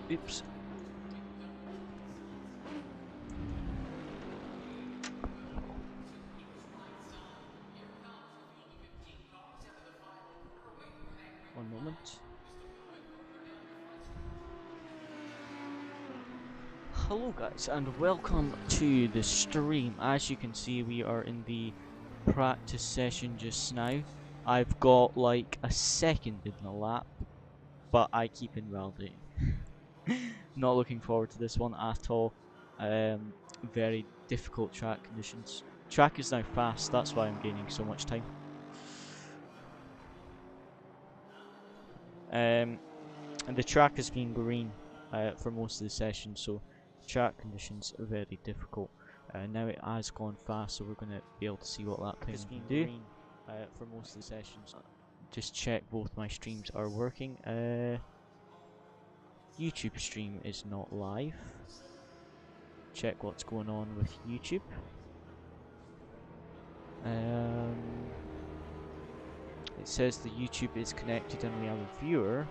Oops. One moment. Hello guys and welcome to the stream. As you can see, we are in the practice session just now. I've got like a second in the lap, but I keep invalidating. Not looking forward to this one at all. Very difficult track conditions. Track is now fast, that's why I'm gaining so much time. And the track has been green for most of the session, so track conditions are very difficult. Now it has gone fast, so we're going to be able to see what that time can do. For most of the sessions, just check both my streams are working. YouTube stream is not live. Check what's going on with YouTube. It says the YouTube is connected and we have a viewer.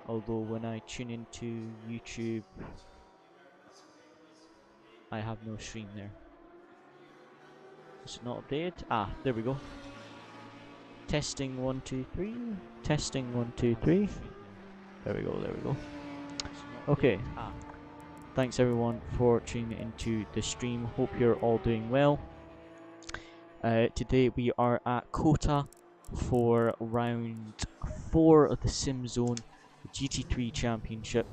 Although when I tune into YouTube, I have no stream there. Is it not updated? Ah, there we go. Testing 1 2 3. Testing 1 2 3. There we go. There we go. Okay. Thanks everyone for tuning into the stream. Hope you're all doing well. Today we are at Kota for round 4 of the Simzone GT3 Championship.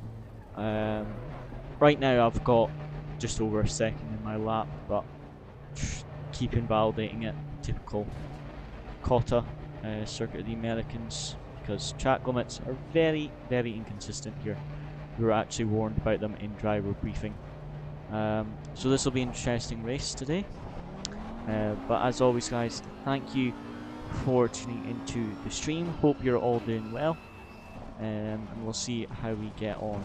Right now I've got just over a second in my lap, but keep invalidating it. Typical Kota circuit of the Americans, because track limits are very, very inconsistent here. We were actually warned about them in driver briefing. So this will be an interesting race today. But as always guys, thank you for tuning into the stream. Hope you're all doing well. And we'll see how we get on.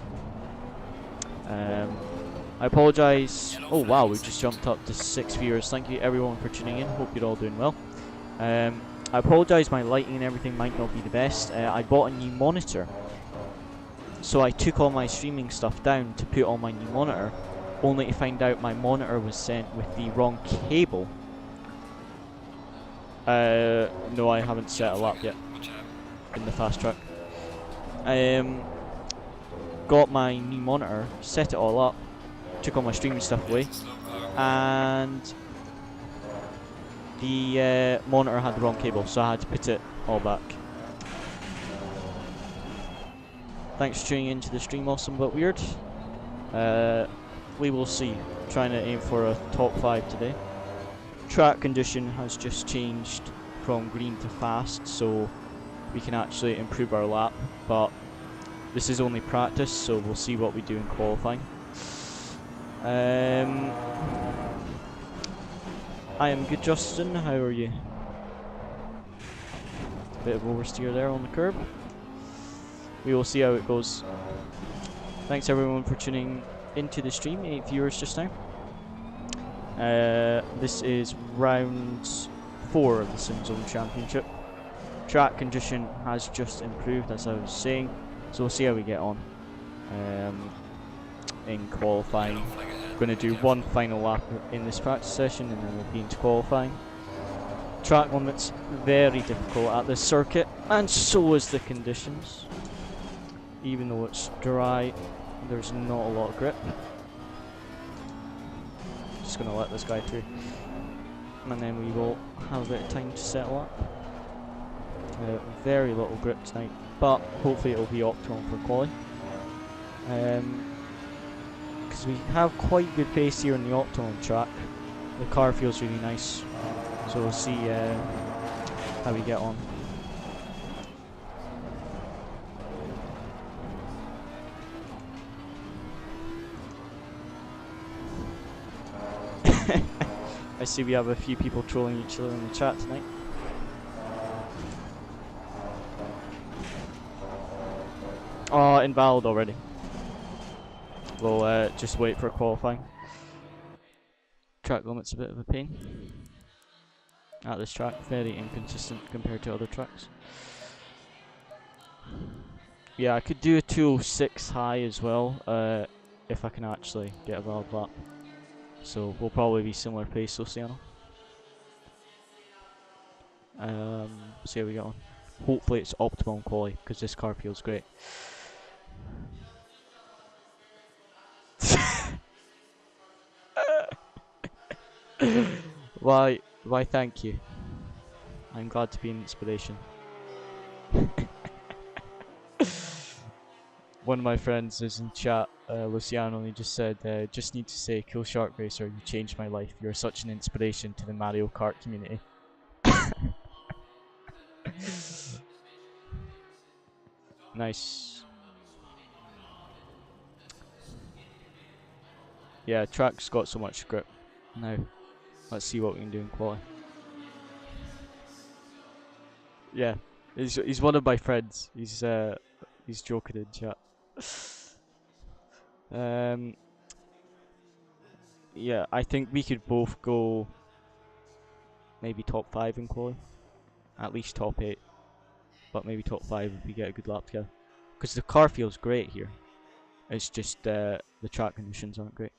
I apologise. Oh wow, we've just jumped up to 6 viewers. Thank you everyone for tuning in. Hope you're all doing well. I apologise, my lighting and everything might not be the best. I bought a new monitor, so I took all my streaming stuff down to put on my new monitor, only to find out my monitor was sent with the wrong cable. No, I haven't set a lap yet in the fast track. Got my new monitor, set it all up, took all my streaming stuff away, and the monitor had the wrong cable, so I had to put it all back. Thanks for tuning into the stream, awesome but weird. We will see. Trying to aim for a top 5 today. Track condition has just changed from green to fast, so we can actually improve our lap, but this is only practice, so we'll see what we do in qualifying. I am good, Justin. How are you? Bit of oversteer there on the curb. We will see how it goes. Thanks everyone for tuning into the stream. 8 viewers just now. This is round 4 of the Simzone Championship. Track condition has just improved, as I was saying, so we'll see how we get on in qualifying. Going to do one final lap in this practice session and then we'll be into qualifying. Track limits very difficult at this circuit, and so is the conditions. Even though it's dry, there's not a lot of grip. Just going to let this guy through, and then we will have a bit of time to settle up. Very little grip tonight, but hopefully it will be optimal for quali. Because we have quite good pace here on the optimum track. The car feels really nice, so we'll see how we get on. I see we have a few people trolling each other in the chat tonight. Oh, invalid already. We'll just wait for qualifying. Track limit's a bit of a pain at this track, very inconsistent compared to other tracks. Yeah, I could do a 206 high as well, if I can actually get a valid lap. So we'll probably be similar pace, Luciano. See how we get on. Hopefully it's optimum quality, because this car feels great. Why thank you. I'm glad to be an inspiration. One of my friends is in chat, Luciano, and he just said, just need to say, Cool Shark Racer, you changed my life. You're such an inspiration to the Mario Kart community. Nice. Yeah, track's got so much grip. Now, let's see what we can do in quality. Yeah, he's one of my friends. He's joking in chat. Yeah, I think we could both go maybe top 5 in quality. At least top 8. But maybe top 5 if we get a good lap together. Because the car feels great here. It's just the track conditions aren't great.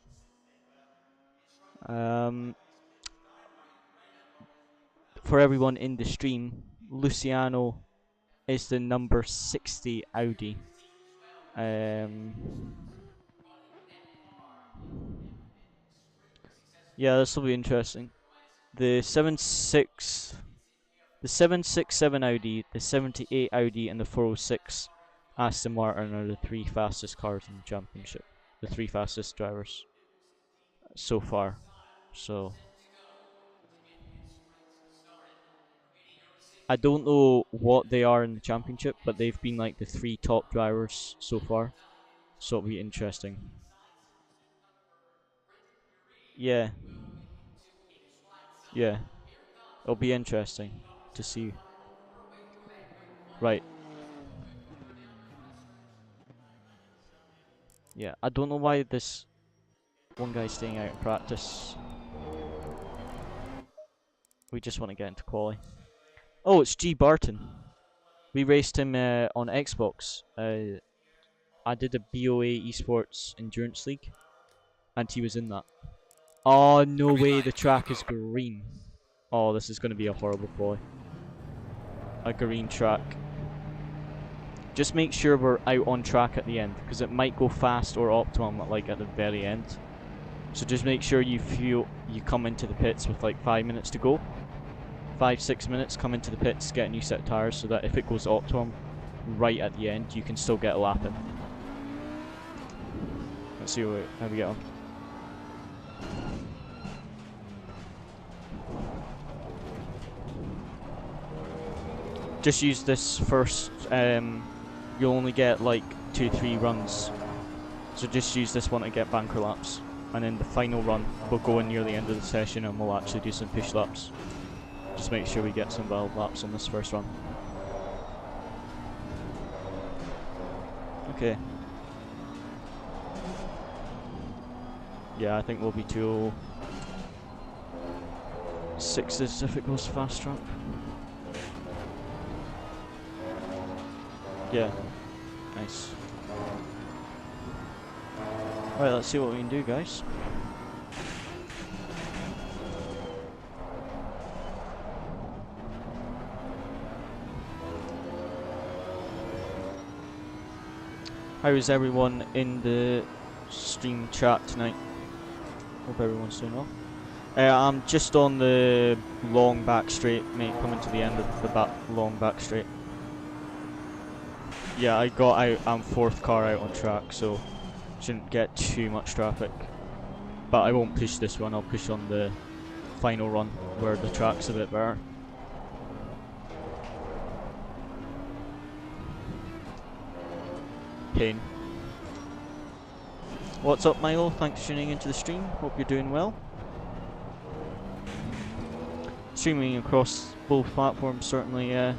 For everyone in the stream, Luciano is the number 60 Audi. Yeah, this will be interesting. The 767 Audi, the 78 Audi, and the 406 Aston Martin are the 3 fastest cars in the championship. The 3 fastest drivers so far. So I don't know what they are in the championship, but they've been like the 3 top drivers so far. So it'll be interesting. Yeah. Yeah. It'll be interesting to see. Right. Yeah, I don't know why this one guy's staying out in practice. We just want to get into quali. Oh, it's G Barton. We raced him on Xbox. I did a BOA Esports Endurance League, and he was in that. Oh, no way, the track is green. Oh, this is going to be a horrible quali. A green track. Just make sure we're out on track at the end, because it might go fast or optimum like at the very end. So just make sure you come into the pits with like 5 minutes to go. 5-6 minutes, come into the pits, get a new set of tyres, so that if it goes optimum right at the end, you can still get a lap in. Let's see how we get on. Just use this first, you'll only get like 2-3 runs. So just use this one to get banker laps. And then the final run, we'll go in near the end of the session and we'll actually do some push laps. Just make sure we get some valid laps on this first run. Okay. Yeah, I think we'll be 2:06 if it goes fast track. Yeah. Nice. Right, let's see what we can do, guys. How is everyone in the stream chat tonight? Hope everyone's doing well. I'm just on the long back straight, mate, coming to the end of the long back straight. Yeah, I got out, I'm 4th car out on track, so shouldn't get too much traffic. But I won't push this one, I'll push on the final run where the track's a bit better. Pain. What's up, Milo? Thanks for tuning into the stream. Hope you're doing well. Streaming across both platforms certainly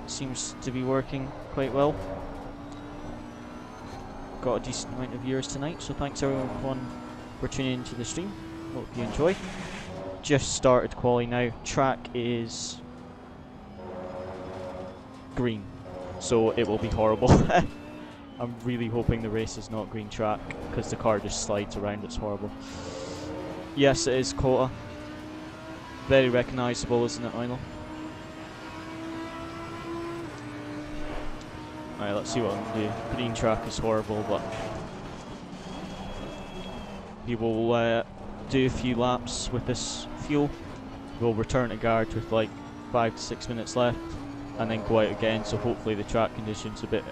seems to be working quite well. Got a decent amount of viewers tonight, so thanks everyone for tuning into the stream. Hope you enjoy. Just started quali now. Track is green. so it will be horrible. I'm really hoping the race is not green track, because the car just slides around, it's horrible. Yes, it is Kota. Very recognisable, isn't it, Lionel? Alright, let's see what I can do. Green track is horrible, but we will do a few laps with this fuel. We'll return to garage with like 5 to 6 minutes left, and then go out again, so hopefully the track conditions a bit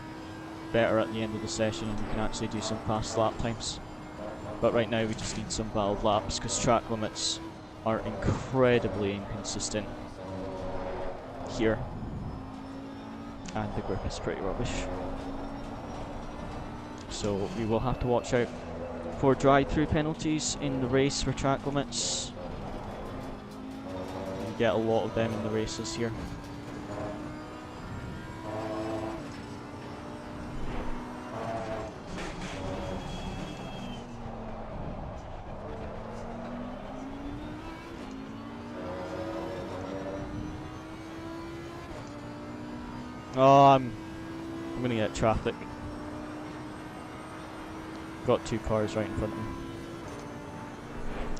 better at the end of the session and we can actually do some fast lap times. But right now we just need some battled laps, because track limits are incredibly inconsistent here, and the grip is pretty rubbish. So we will have to watch out for drive-through penalties in the race for track limits. You get a lot of them in the races here. Oh, I'm gonna get traffic. Got two cars right in front of me.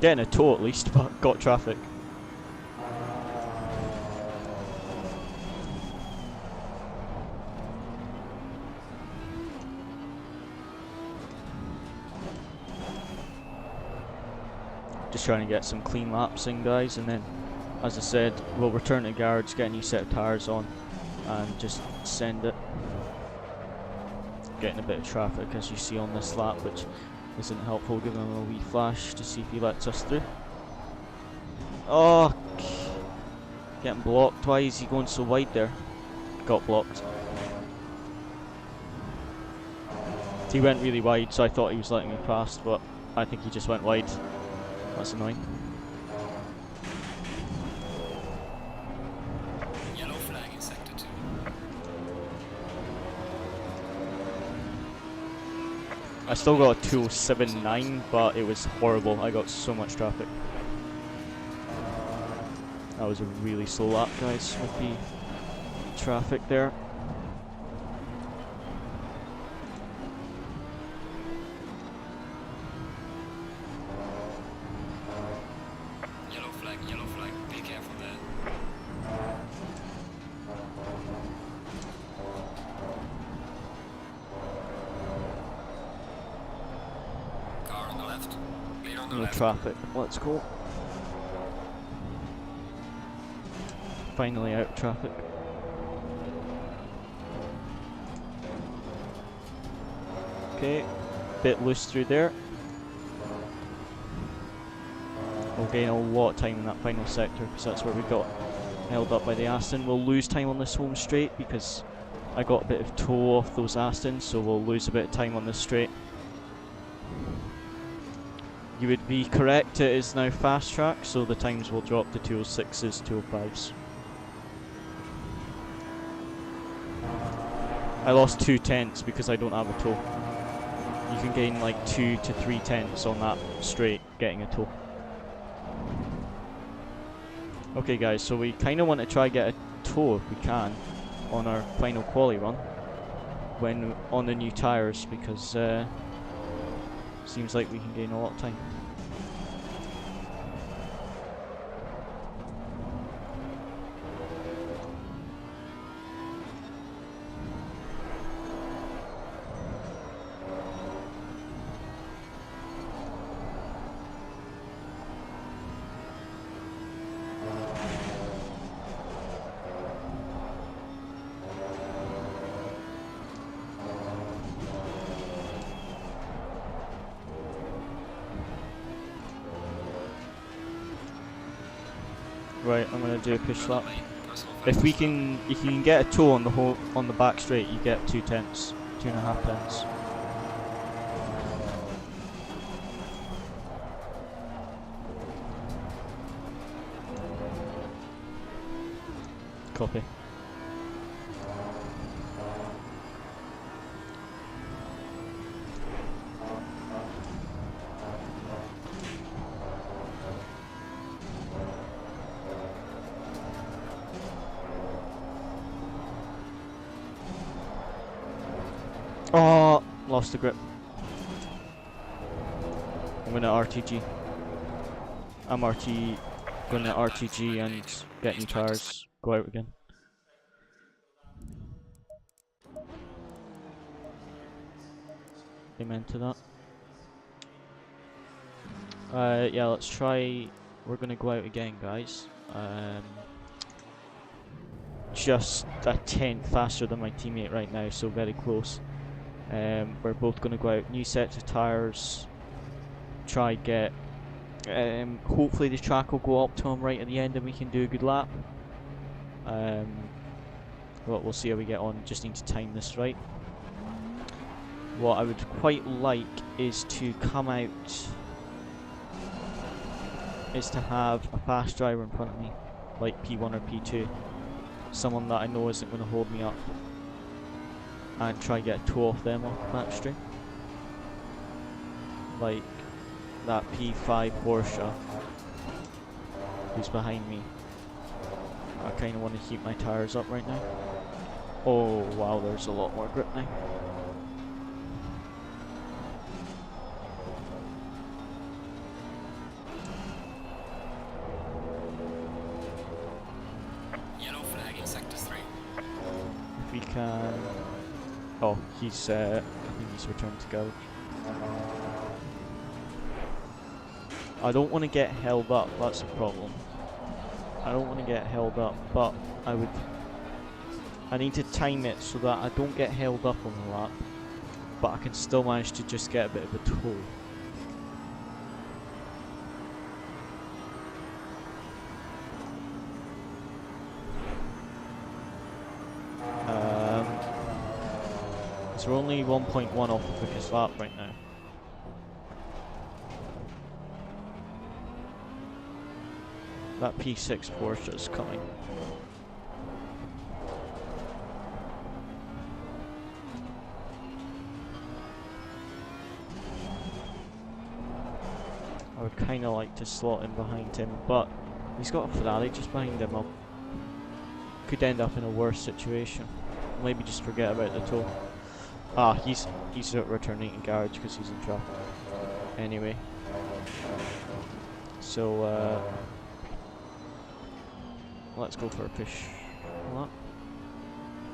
Getting a tow at least, but got traffic. Just trying to get some clean laps in, guys, and then, as I said, we'll return to the garage, get a new set of tyres on, and just send it. Getting a bit of traffic, as you see on this lap, which isn't helpful. Giving him a wee flash to see if he lets us through. Oh, getting blocked. Why is he going so wide there? Got blocked. He went really wide, so I thought he was letting me past, but I think he just went wide. That's annoying. Yellow flag in sector 2. I still got a 207.9, but it was horrible. I got so much traffic. That was a really slow lap, guys, with the traffic there. Yellow flag, be careful there. Car on the left, clear on the No left. traffic. Let's go. Finally out of traffic. Okay, bit loose through there. We'll gain a lot of time in that final sector, because that's where we got held up by the Aston. We'll lose time on this home straight because I got a bit of tow off those Astons, so we'll lose a bit of time on this straight. You would be correct, it is now fast track, so the times will drop to 206s, 205s. I lost 2 tenths because I don't have a tow. You can gain like 2 to 3 tenths on that straight getting a tow. Okay guys, so we kind of want to try get a tow if we can on our final quali run when on the new tyres, because seems like we can gain a lot of time. Right, I'm gonna do a push lap. If you can get a tow on the back straight, you get 2 tenths, 2.5 tenths. Copy. lost the grip. I'm gonna RTG. I'm gonna RTG and get new tires. Go out again. Amen to that. Yeah, let's try. We're gonna go out again, guys. Just a tenth faster than my teammate right now, so very close. We're both gonna go out. New sets of tires. Try get. Hopefully the track will go up to him right at the end, and we can do a good lap. But we'll see how we get on. Just need to time this right. What I would quite like is to come out. Is to have a fast driver in front of me, like P1 or P2, someone that I know isn't going to hold me up, and try to get two off them off the backstream, like that P5 Porsche who's behind me. I kind of want to keep my tires up right now. Oh wow, there's a lot more grip now. We can. Oh, he's. I think he's returned to garage. I don't want to get held up. That's the problem. I don't want to get held up, but I need to time it so that I don't get held up on the lap, but I can still manage to just get a bit of a tow. So we're only 1.1 off the quickest lap right now. That P6 Porsche is coming. I would kind of like to slot in behind him, but he's got a Ferrari just behind him. Could end up in a worse situation. Maybe just forget about the tow. Ah, he's returning to garage because he's in traffic. Anyway, so let's go for a push lap.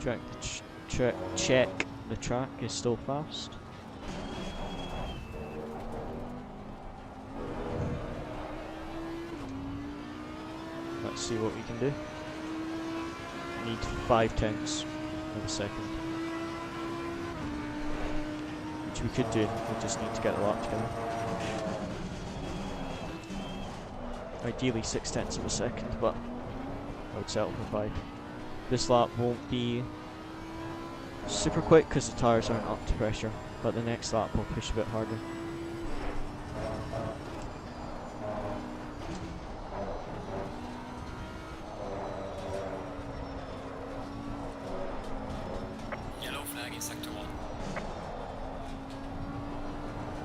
Check the track is still fast. Let's see what we can do. Need 5/10 of a second. Which we could do, we just need to get the lap together. Ideally 6/10 of a second, but I would settle for 5. This lap won't be super quick because the tyres aren't up to pressure, but the next lap will push a bit harder.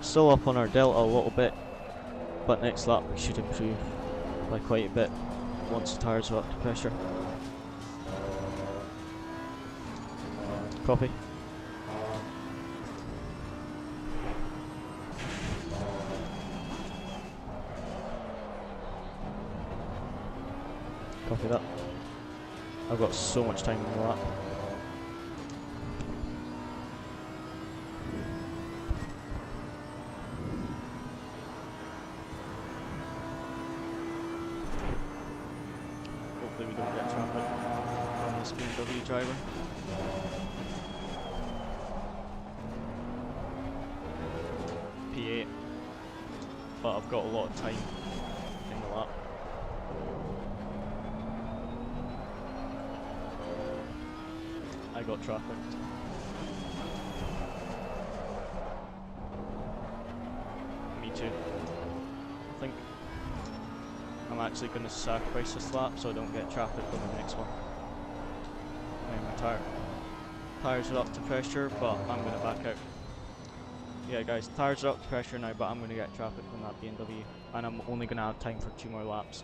Still up on our delta a little bit, but next lap we should improve by quite a bit once the tyres are up to pressure. Copy. Copy that. I've got so much time in the lap. Hopefully we don't get traffic from this BMW driver. P8, but I've got a lot of time in the lap. I got traffic. Me too. I think I'm actually going to sacrifice this lap so I don't get traffic on the next one. And my tires are up to pressure, but I'm going to back out. Yeah guys, tires are up to pressure now, but I'm going to get traffic from that BMW, and I'm only going to have time for 2 more laps.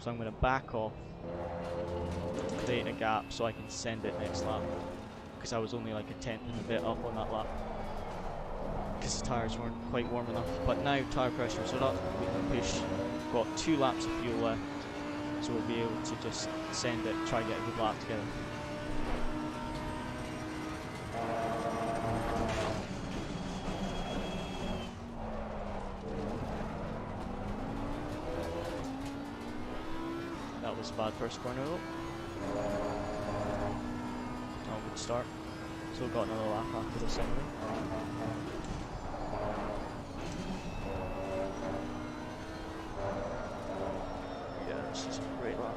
So I'm going to back off, create a gap so I can send it next lap, because I was only like a tenth and a bit up on that lap. because the tyres weren't quite warm enough. But now tyre pressures are up, we can push. We've got 2 laps of fuel left, so we'll be able to just send it, try and get a good lap together. That was a bad first corner though. Not a good start. So we've got another lap after this anyway. Yeah, this is a great lap.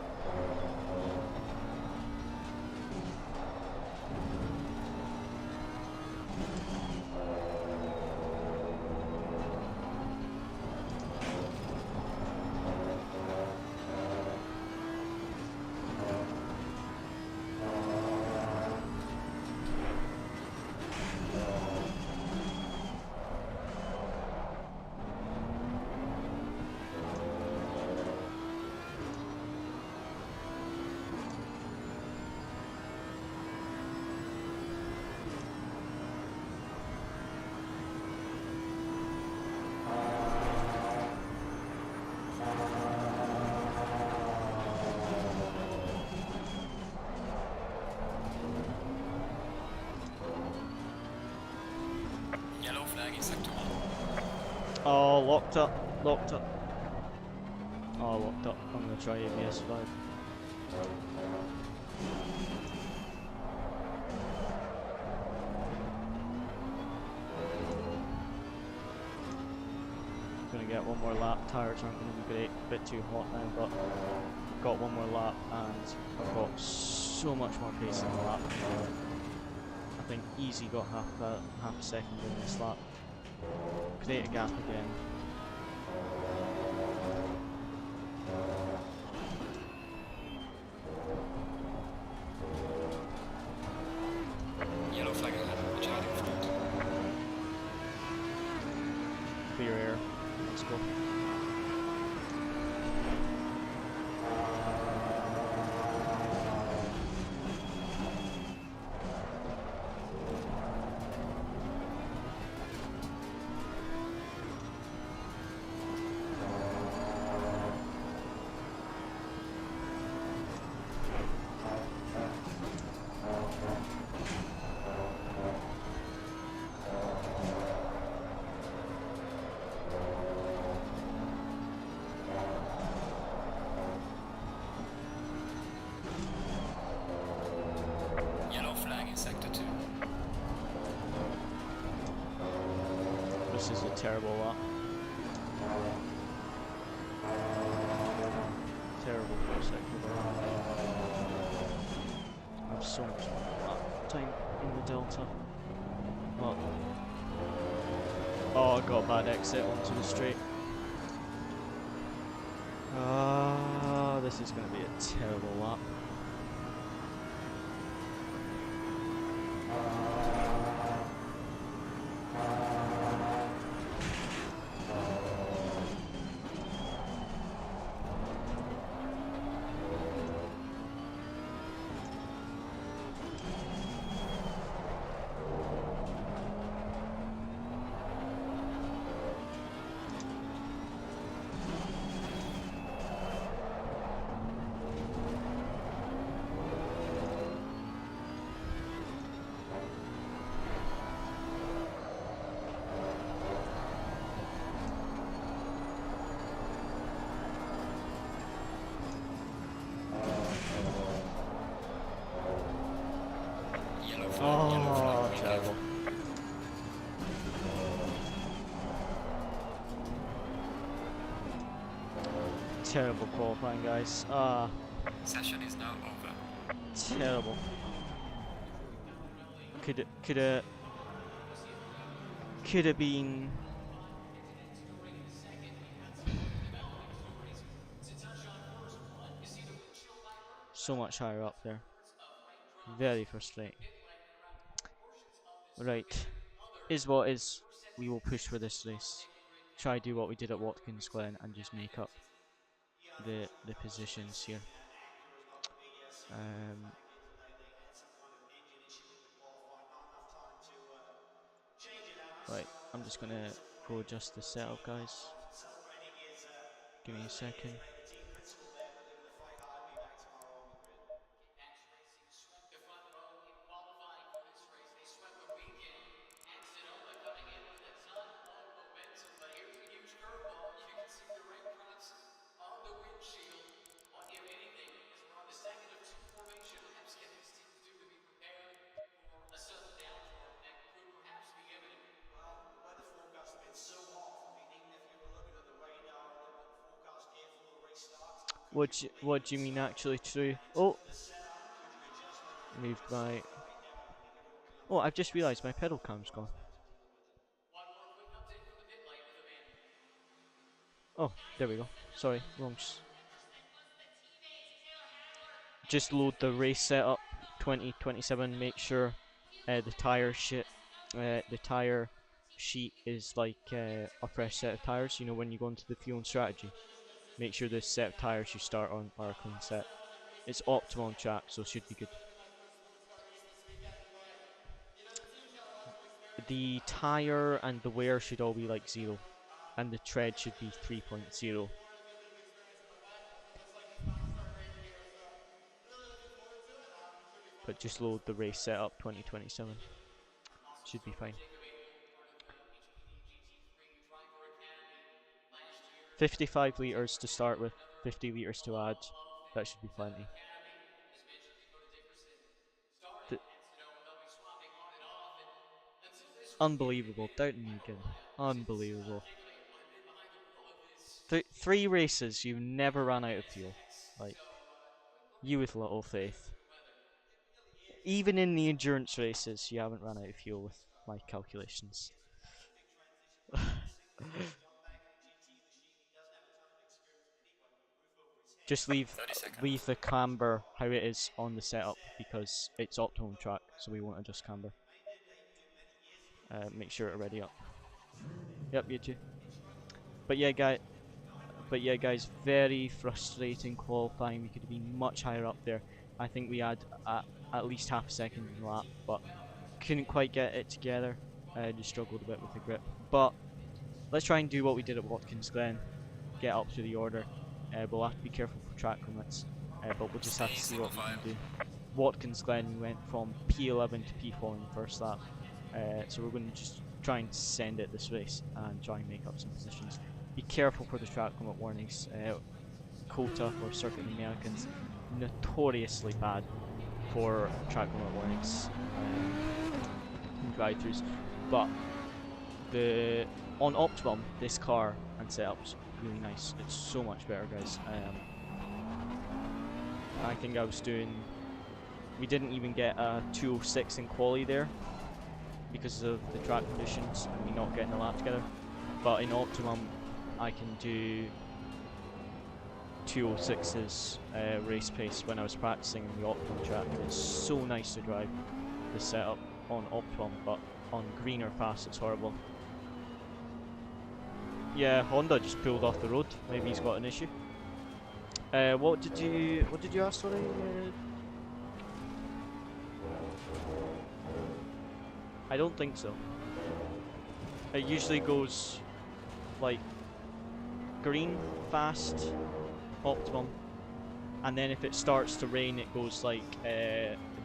Yellow flag in sector 1. Oh, locked up, locked up. Oh, locked up. I'm gonna try ABS 5. Gonna get one more lap. Tires aren't gonna be great. A bit too hot now, but I've got one more lap and I've got so much more pace in the lap. I think easy got half a second in this lap. Create a gap again. Yellow flag ahead, child in front. Clear air. Let's go. Yellow flag in sector 2. This is a terrible lap. Terrible first sector. I have so much lap time in the Delta. But oh, I got a bad exit onto the straight. Ah, this is going to be a terrible lap. Oh, terrible. Terrible qualifying, guys. Ah, Session is now over. terrible. Could have been. So much higher up there. Very frustrating. Right, is what is. We will push for this race. Try do what we did at Watkins Glen and just make up the positions here. Right. I'm just gonna go adjust the setup, guys. Give me a second. The front row in qualifying for this race. They swept the weekend. Assetto coming in with a ton of momentum, but here's a huge curveball. You can see the raindrops on the windshield. But if anything, as we're on the second of two formation laps, can these teams do to be prepared for a sudden downpour that could perhaps be imminent? Well, the weather forecast has been so hot. I mean, even if you were looking at the radar and looking at the forecast here before the race starts, could you believe What do you mean actually true? Oh, the setup? Could you adjust maybe the moved brake my. settings right now? I think it all be Oh, I've just realised my pedal cam's gone. One more quick update from the pit lane with Amanda. Oh, there we go. Sorry, wrong. Just load the race setup 2027. Make sure the tire sheet is like a fresh set of tires. You know, when you go into the fuel and strategy, make sure the set of tires you start on are a clean set. It's optimal on track, so it should be good. The tire and the wear should all be like 0, and the tread should be 3.0. But just load the race setup 2027. Should be fine. 55 litres to start with, 50 litres to add. That should be plenty. Unbelievable, doubting me again. Unbelievable. 3 races, you've never run out of fuel. Like, you with little faith. Even in the endurance races, you haven't run out of fuel with my calculations. Just leave the camber how it is on the setup because it's optimal track, so we won't adjust camber. Make sure it's ready up. Yep, you too. But yeah, guys, very frustrating qualifying. We could have been much higher up there. I think we had at least half a second in the lap, but couldn't quite get it together. Just struggled a bit with the grip. But let's try and do what we did at Watkins Glen. Get up to the order. We'll have to be careful for track limits, but we'll just have to see what we can do. Watkins Glen went from P11 to P4 in the first lap, so we're going to just try and send it this race and try and make up some positions. Be careful for the track limit warnings. COTA, or Circuit of the Americans, notoriously bad for track limit warnings and drive-throughs, but on Optimum, this car and setup's really nice. It's so much better, guys. I think I was doing. We didn't even get a 206 in quali there because of the track conditions and me not getting the lap together. But in Optimum, I can do 206's race pace when I was practicing in the Optimum track. It's so nice to drive the setup on Optimum, but on green or fast, it's horrible. Yeah, Honda just pulled off the road. Maybe he's got an issue. What did you ask? Sorry. I don't think so. It usually goes like green, fast, optimum, and then if it starts to rain, it goes like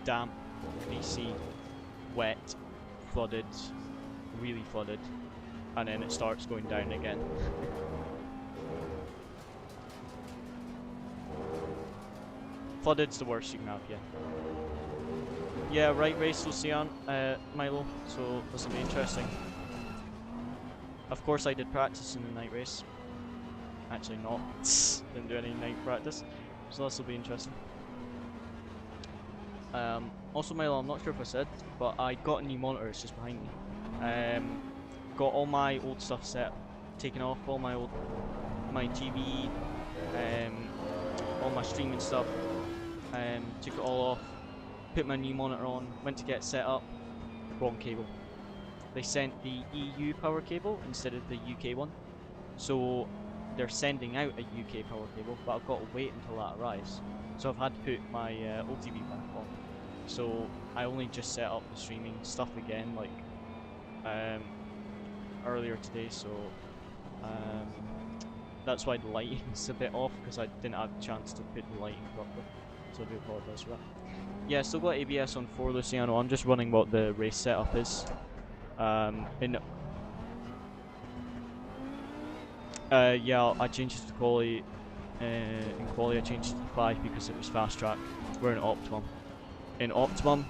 damp, greasy, wet, flooded, really flooded. And then it starts going down again. Flooded's the worst you can have, yeah. Yeah, right race Lucian, Milo, so this will be interesting. Of course I did practice in the night race. Actually not, didn't do any night practice, so this will be interesting. Also Milo, I'm not sure if I said, but I got a new monitor, it's just behind me. Got all my old stuff set, taken off all my TV, all my streaming stuff, took it all off, put my new monitor on, went to get set up, wrong cable. They sent the EU power cable instead of the UK one, so they're sending out a UK power cable, but I've got to wait until that arrives. So I've had to put my old TV back on. So I only just set up the streaming stuff again, like earlier today, so that's why the lighting's a bit off, because I didn't have a chance to put the lighting properly. So I do apologise for that. Yeah, still got ABS on 4 Luciano. I'm just running what the race setup is. Yeah, I changed it to quality. In quality, I changed it to 5 because it was fast track. We're in Optimum. In Optimum,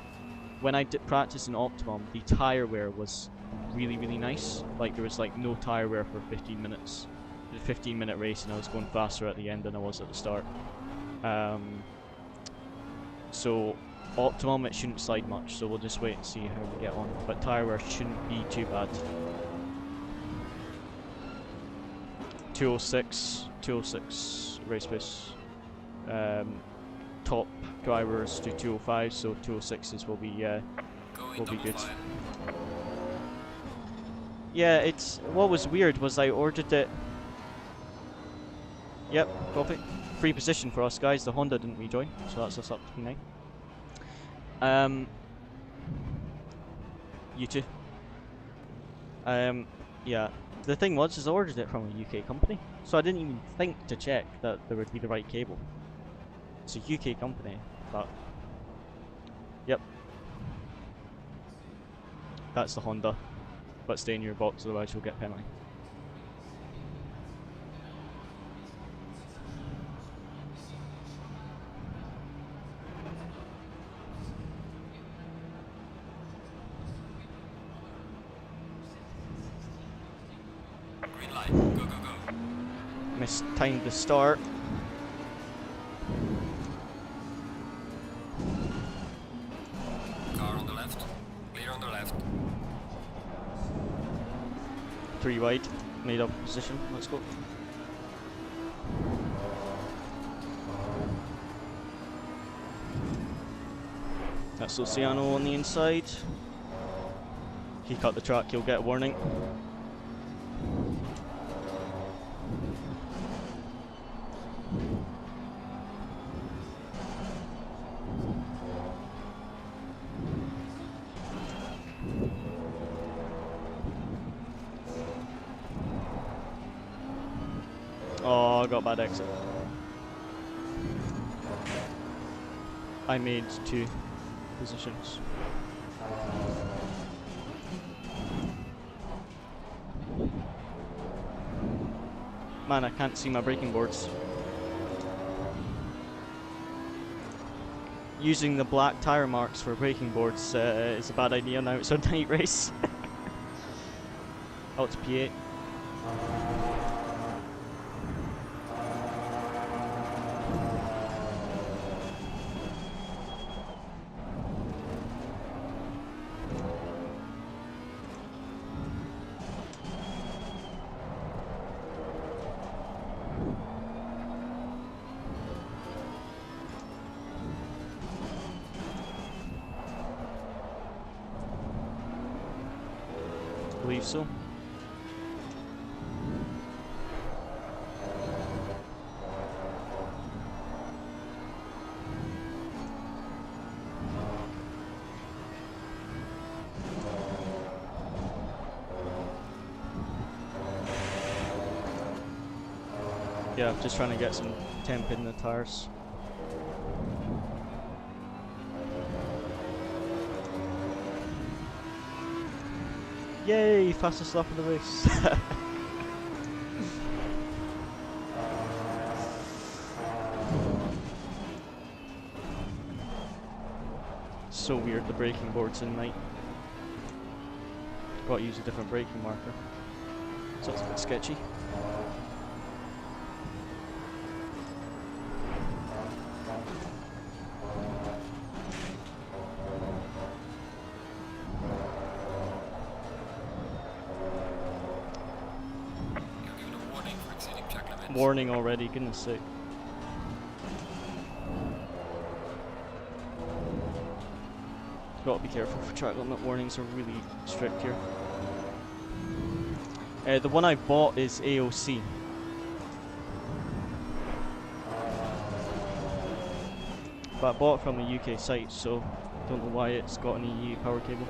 when I did practice in Optimum, the tyre wear was really, really nice. Like, there was like no tyre wear for 15 minutes. It was a 15-minute race, and I was going faster at the end than I was at the start. So Optimum, it shouldn't slide much. So we'll just wait and see how we get on. But tyre wear shouldn't be too bad. 206 race pace. Top drivers do 205, so 206s will be good. Yeah, it's what was weird was I ordered it. Yep, copy. Free position for us guys. The Honda didn't rejoin, so that's us up to P9. You too. Yeah. The thing was, is I ordered it from a UK company, so I didn't even think to check that there would be the right cable. It's a UK company, but yep, that's the Honda. But stay in your box, otherwise you'll get penalty. Green light, go, go, go. Mistimed the start. Car on the left, clear on the left. 3 wide, made up position, let's go. That's Luciano on the inside. He cut the track, he'll get a warning. Oh, I got bad exit. I made 2 positions. Man, I can't see my braking boards. Using the black tyre marks for braking boards is a bad idea now it's a night race. Oh, it's P8. I believe so. Yeah, just trying to get some temp in the tires. Yay, fastest lap of the race. So weird, the braking board's in night. Got to use a different braking marker. So it's a bit sketchy. Warning already, goodness sake. Gotta be careful for track limit warnings, are really strict here. The one I bought is AOC. But I bought it from a UK site, so don't know why it's got an EU power cable.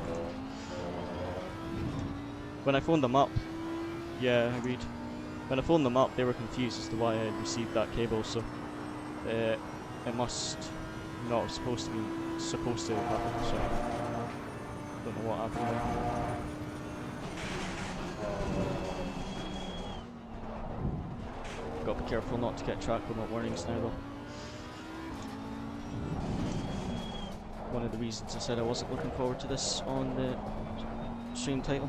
When I phoned them up, Yeah, agreed. When I phoned them up, they were confused as to why I had received that cable, so it must not have supposed to have happened, so don't know what happened there. Gotta be careful not to get track limit warnings now though. One of the reasons I said I wasn't looking forward to this on the stream title.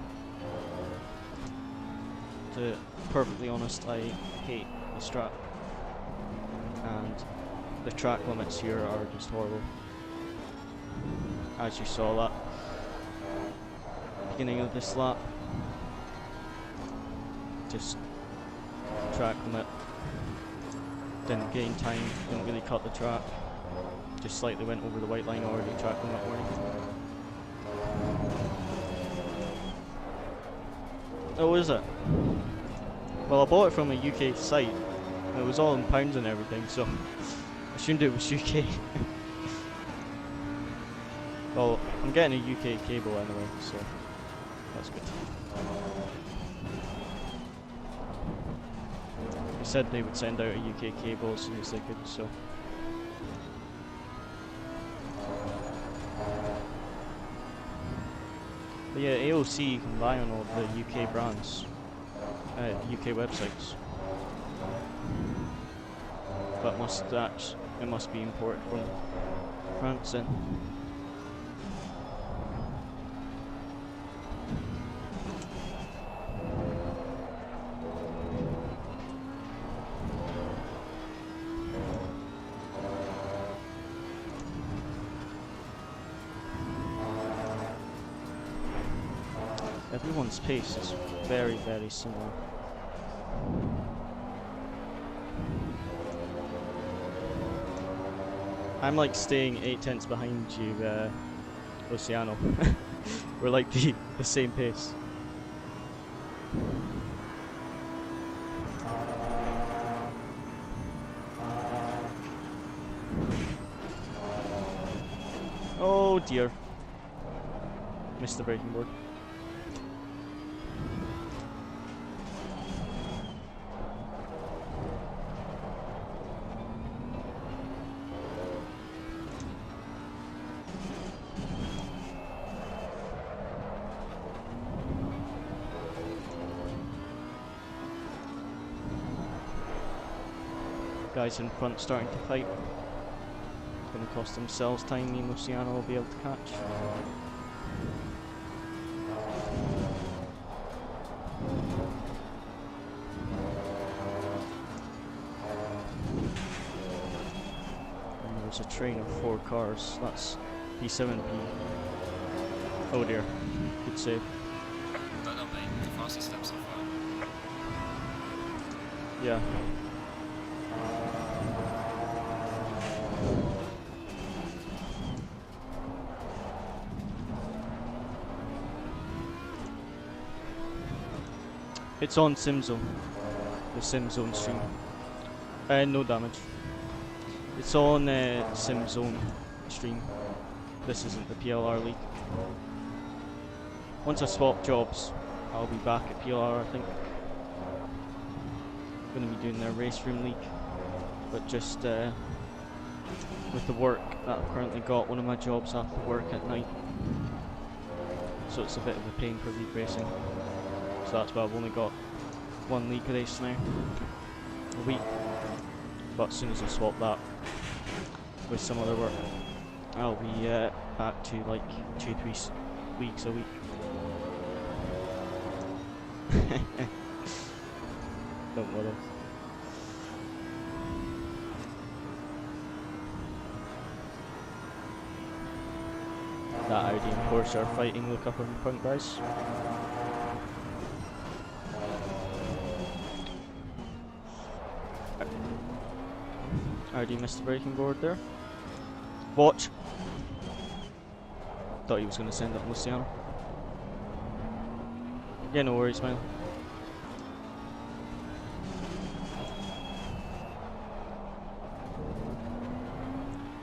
To be perfectly honest, I hate the strap, and the track limits here are just horrible. As you saw that beginning of this lap, just track limit, didn't gain time, didn't really cut the track, just slightly went over the white line already, track limit warning. Oh, is it? Well, I bought it from a UK site, and it was all in pounds and everything, so I assumed it was UK. Well, I'm getting a UK cable anyway, so that's good. They said they would send out a UK cable as soon as they could, so. But yeah, AOC you can buy on all the UK brands, UK websites. But it must be imported from France then. Everyone's pace is very, very similar. I'm like staying 8/10 behind you, Luciano. We're like the same pace. Oh dear. Missed the braking board. Guys in front starting to fight. It's going to cost themselves time. Me and Luciano will be able to catch. And there's a train of 4 cars. That's P7P. Oh dear. Good save. Don't know, mate. The fastest step so far. Yeah. It's on Simzone, the Simzone stream. No damage. It's on Simzone stream. This isn't the PLR league. Once I swap jobs, I'll be back at PLR, I think. Going to be doing their race room league, but just with the work that I've currently got, one of my jobs I have to work at night, so it's a bit of a pain for league racing. So that's why I've only got 1 league race now a week. But as soon as I swap that with some other work, I'll be back to like 2-3 weeks a week. Don't worry. That Audi and Porsche are fighting. Look up in front, guys. Audi missed the braking board there. Watch. Thought he was going to send it on Luciano. Yeah, no worries, man.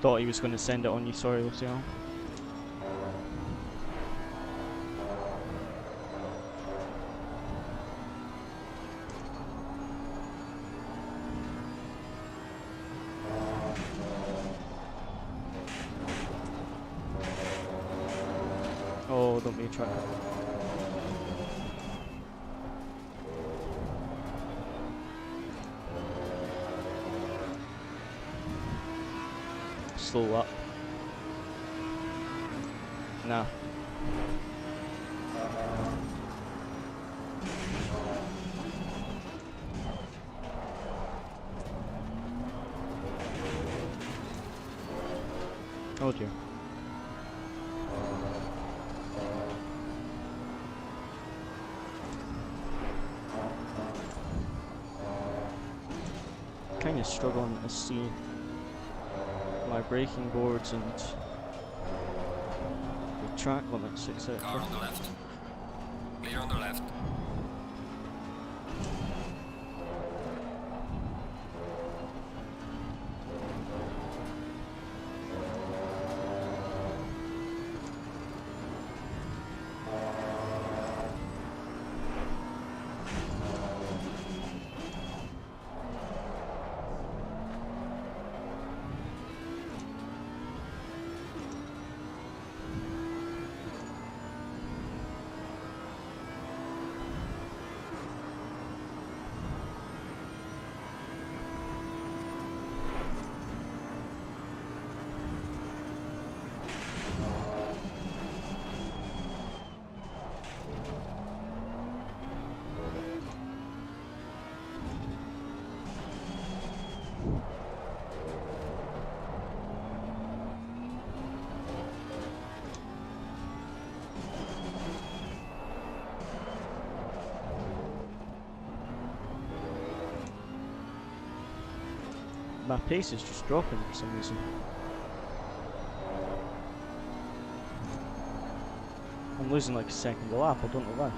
Thought he was going to send it on you. Sorry, Luciano. don't be a track. Slow up. Nah. Oh dear. Kind of struggling to see my braking boards and the track limits, etc. Car on the left. Clear on the left. My pace is just dropping for some reason. I'm losing like a second a lap, I don't know why.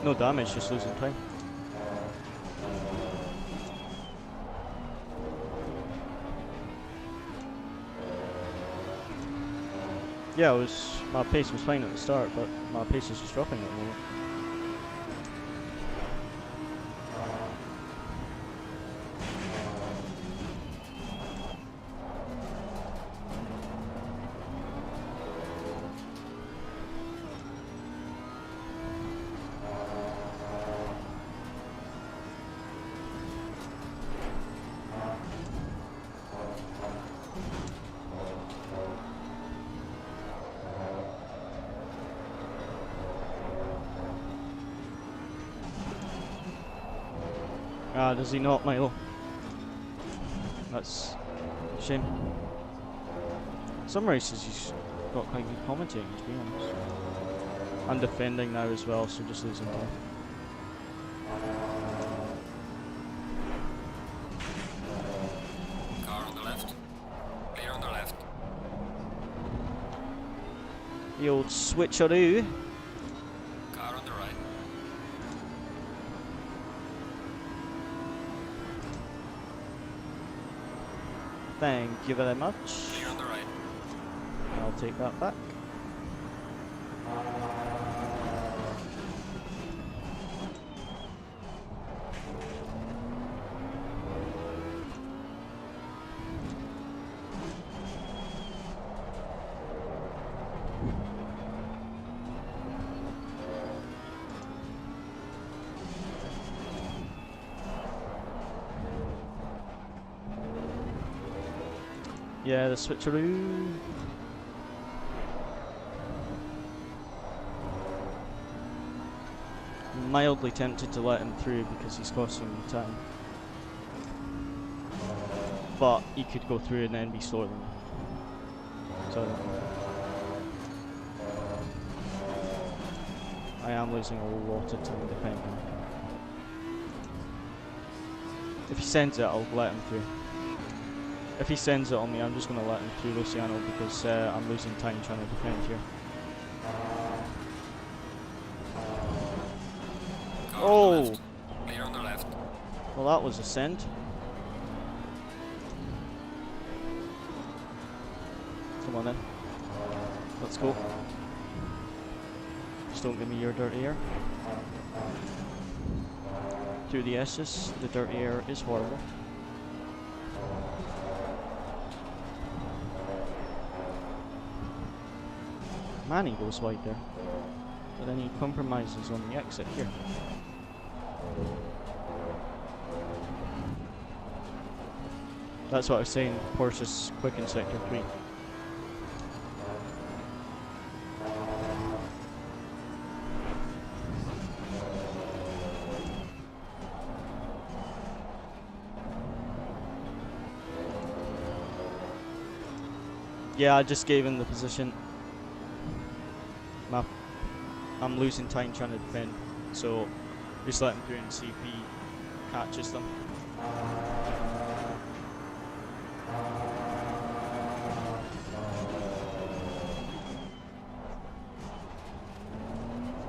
No damage, just losing time. Yeah, my pace was fine at the start, but my pace is just dropping at the moment. Ah, does he not, Milo? That's a shame. Some races he's got quite good commentating, to be honest. I'm defending now as well, so just losing time. Car on the left. Clear on the left. The old switcheroo. Car on the right. Thank you very much. Clear on the right. I'll take that back. Yeah, the switcheroo. Mildly tempted to let him through because he's costing me time. But he could go through and then be slower than me. So I am losing a lot of time defending. If he sends it, I'll let him through. If he sends it on me, I'm just going to let him through Luciano because I'm losing time trying to defend here. Oh! Clear on the left. Well, that was a send. Come on then. Let's go. Just don't give me your dirty air. Through the S's, the dirty air is horrible. Man, he goes wide there. But then he compromises on the exit here. That's what I was saying, Porsche's quick in sector 3. Yeah, I just gave him the position. I'm losing time trying to defend, so just let him through and see if he catches them.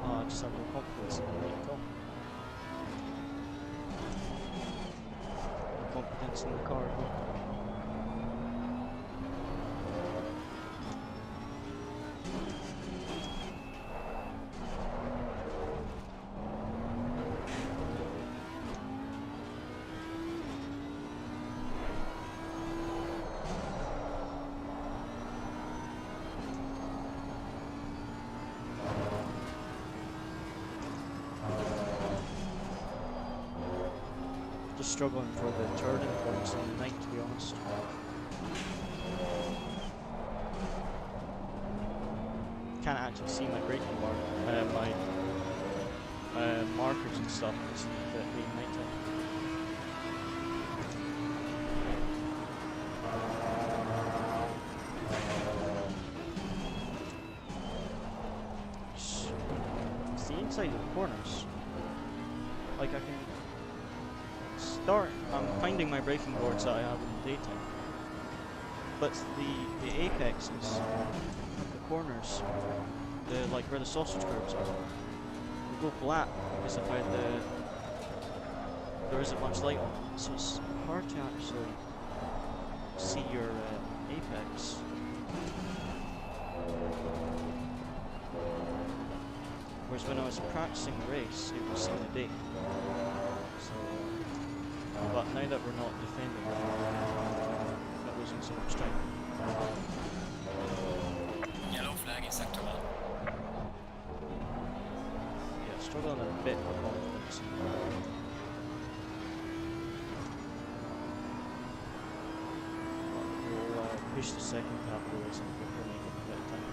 Oh, I just have no confidence in the vehicle. No confidence in the car. Just struggling for the turning points on the night, to be honest. Can't actually see my braking mark, my markers and stuff. It's a bit being night time. It's the inside of the corners. Like I can start, I'm finding my braking boards that I have in the daytime, but the apexes of the corners, like where the sausage curbs are, they go black because of how there isn't much light on them, so it's hard to actually see your apex. Whereas when I was practicing the race, it was in the day. So, but now that we're not defending, we're losing so much time. Yellow flag in sector 1. Yeah, struggling a bit with confidence. We'll push the second half of the race and we'll make up a bit of time.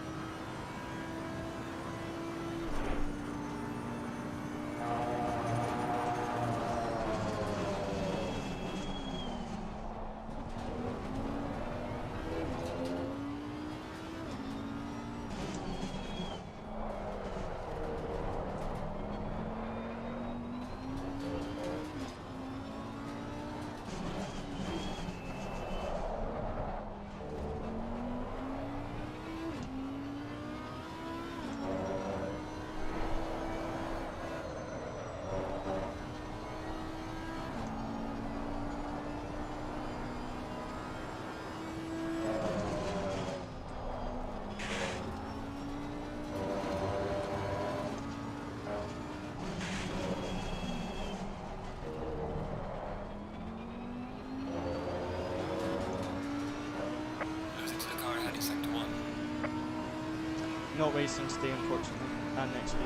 Not racing today, unfortunately, and next week.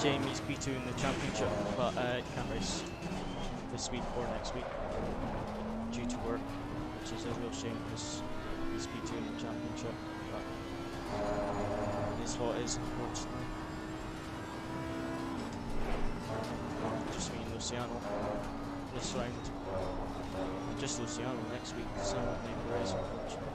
Shame he's P2 in the championship, but can't race this week or next week due to work, which is a real shame because he's P2 in the championship. But it's what it is, unfortunately. Just me and Luciano this round. Just Luciano next week, so I won't make the race, unfortunately.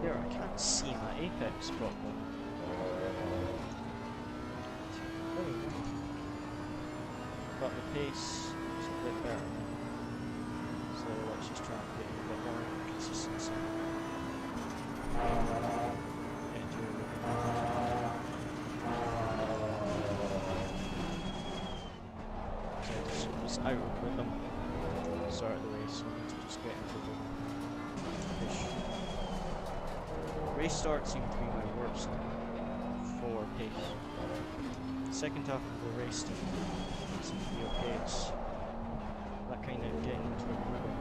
There, I can't see my apex properly. But the pace is a bit better. So let's just try and get a bit more consistency. because I with them start of the race, so I need to just get into the push. Race start seemed to be my worst for pace. Second half of the race seemed to be okay. It's that kind of getting into a rhythm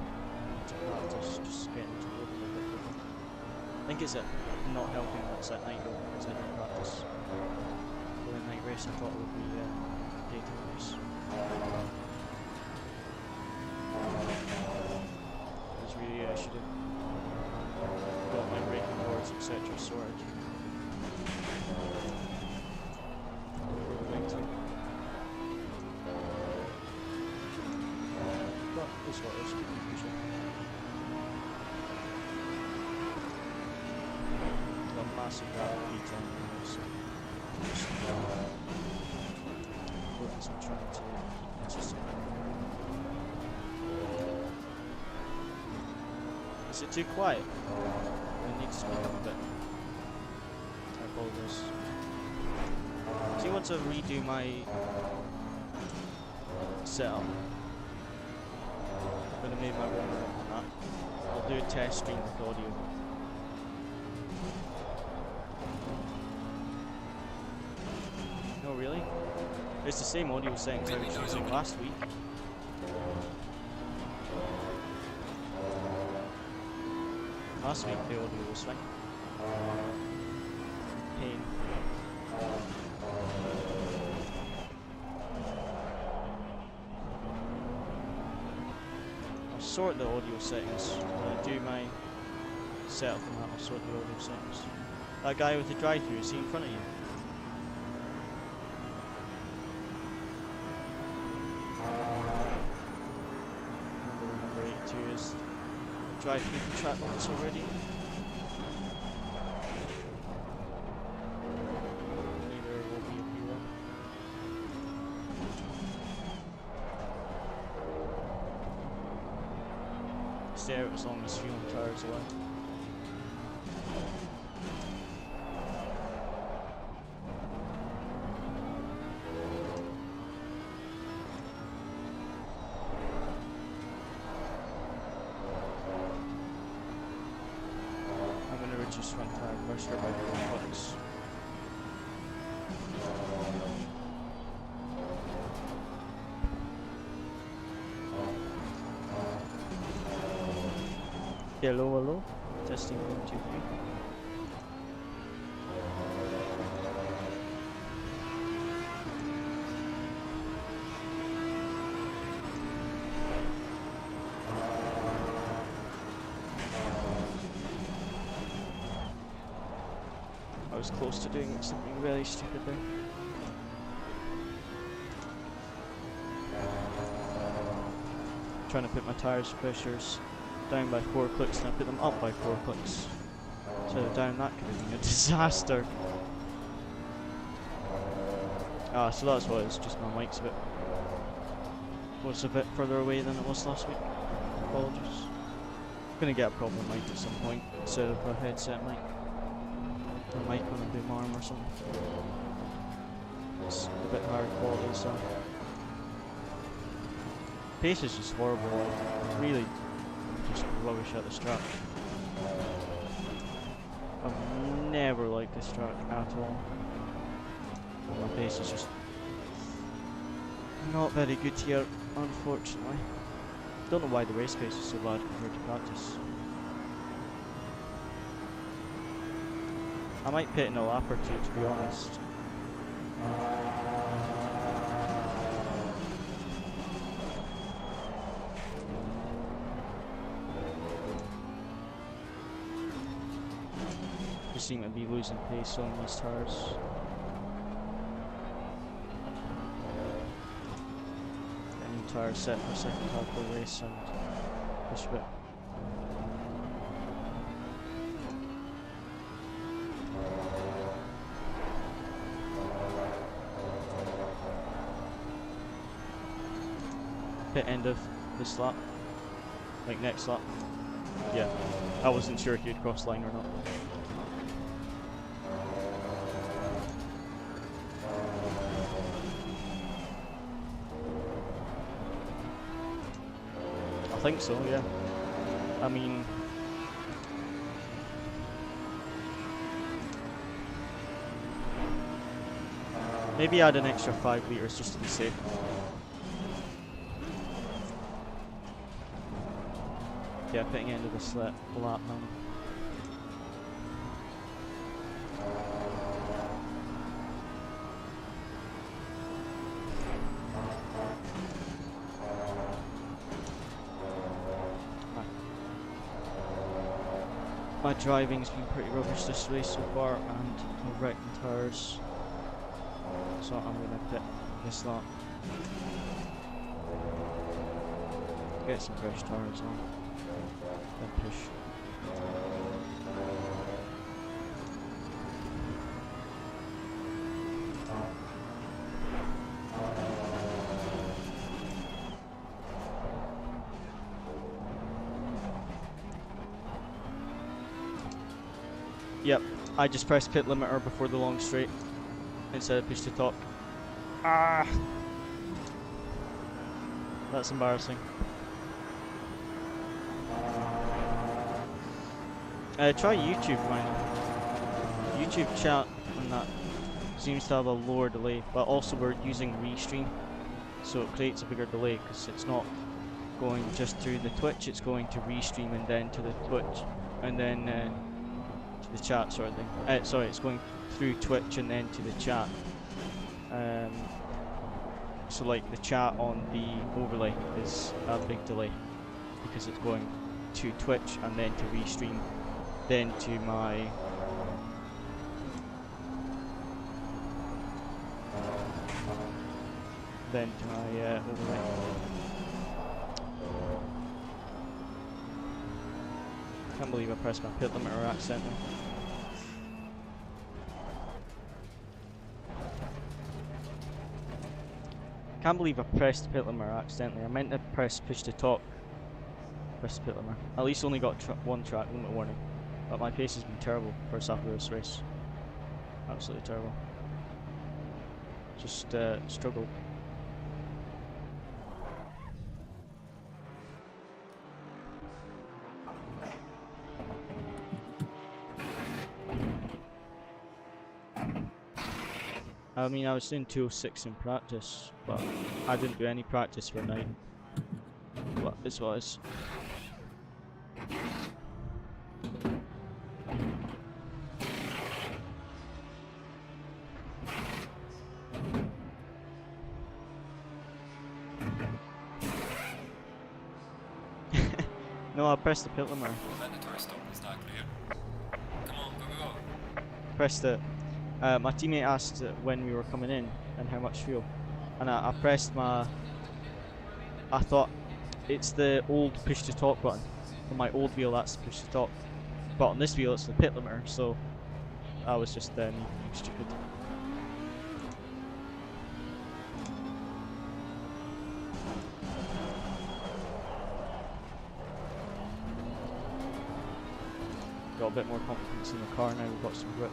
to practice, just getting into a rhythm a bit quicker. I think it's not helping that it's at night though, because I didn't practice for the night race. I thought it would be daytime race. Really, I should have got my braking boards, etc. sorted before the winter. But it's what it is, usually. Got a massive rapid beat on me, so just focus on trying to keep consistent. Is it too quiet? I need to speak up a bit. I apologize. Do you want to redo my setup? I'm gonna move my warmer up on that. I'll do a test stream with audio. No, really? It's the same audio settings I was using last week. Last week the audio was fine. Pain. I'll sort the audio settings. When I do my setup and that, I'll sort the audio settings. That guy with the drive-through, is he in front of you? Number 82 is drive through the track limits already. Neither will be a hero. Stay out as long as fuel and tires allow. Just front tire pressure by 4 clicks. Hello, hello. Testing 1, 2, 3. I was close to doing something really stupid there. Trying to put my tires pressures down by 4 clicks and I put them up by 4 clicks. So down that could have been a disaster. Ah, so that's what it is, just my mic's was a bit further away than it was last week. Apologies. I'm gonna get a proper mic at some point instead of a headset mic. A mic on a boom arm or something. It's a bit higher quality, so pace is just horrible. Like, really, just rubbish at this track. I've never liked this track at all. My pace is just not very good here, unfortunately. Don't know why the race pace is so bad compared to practice. I might pit in a lap or two, to be honest. We seem to be losing pace on these tires. A new tyre set for second half of the race and push a bit. Pit end of this lap, like next lap. Yeah, I wasn't sure if you'd cross line or not. think so, yeah. I mean, maybe add an extra 5 litres just to be safe. Yeah, pitting end of this lap now. My driving's been pretty rubbish this race so far, and I've wrecked my tyres, so I'm gonna pit this lap. Get some fresh tyres on, then push. Yep, I just pressed pit limiter before the long straight instead of push to top. Ah, that's embarrassing. Try YouTube, man. YouTube chat and that seems to have a lower delay, but also we're using Restream, so it creates a bigger delay because it's not going just through the Twitch, it's going to Restream and then to the Twitch and then to the chat sort of thing. Sorry, it's going through Twitch and then to the chat. So like the chat on the overlay is a big delay because it's going to Twitch and then to Restream, then to my overlay. Can't believe I pressed my pit limiter accidentally. Can't believe I pressed pit limiter accidentally. I meant to press push to top. Press pit limiter. At least only got one track limit warning. But my pace has been terrible first half of this race. Absolutely terrible. Just struggled. I mean, I was doing 206 in practice, but I didn't do any practice for a night. But this was. No, I pressed the pit limiter. Mandatory stop is not clear. Come on, go. Pressed it. My teammate asked when we were coming in and how much fuel, and I pressed my. I thought it's the old push to top button. On my old wheel, that's the push to top, but on this wheel, it's the pit limiter. So I was just being stupid. Got a bit more confidence in the car now. We've got some grip.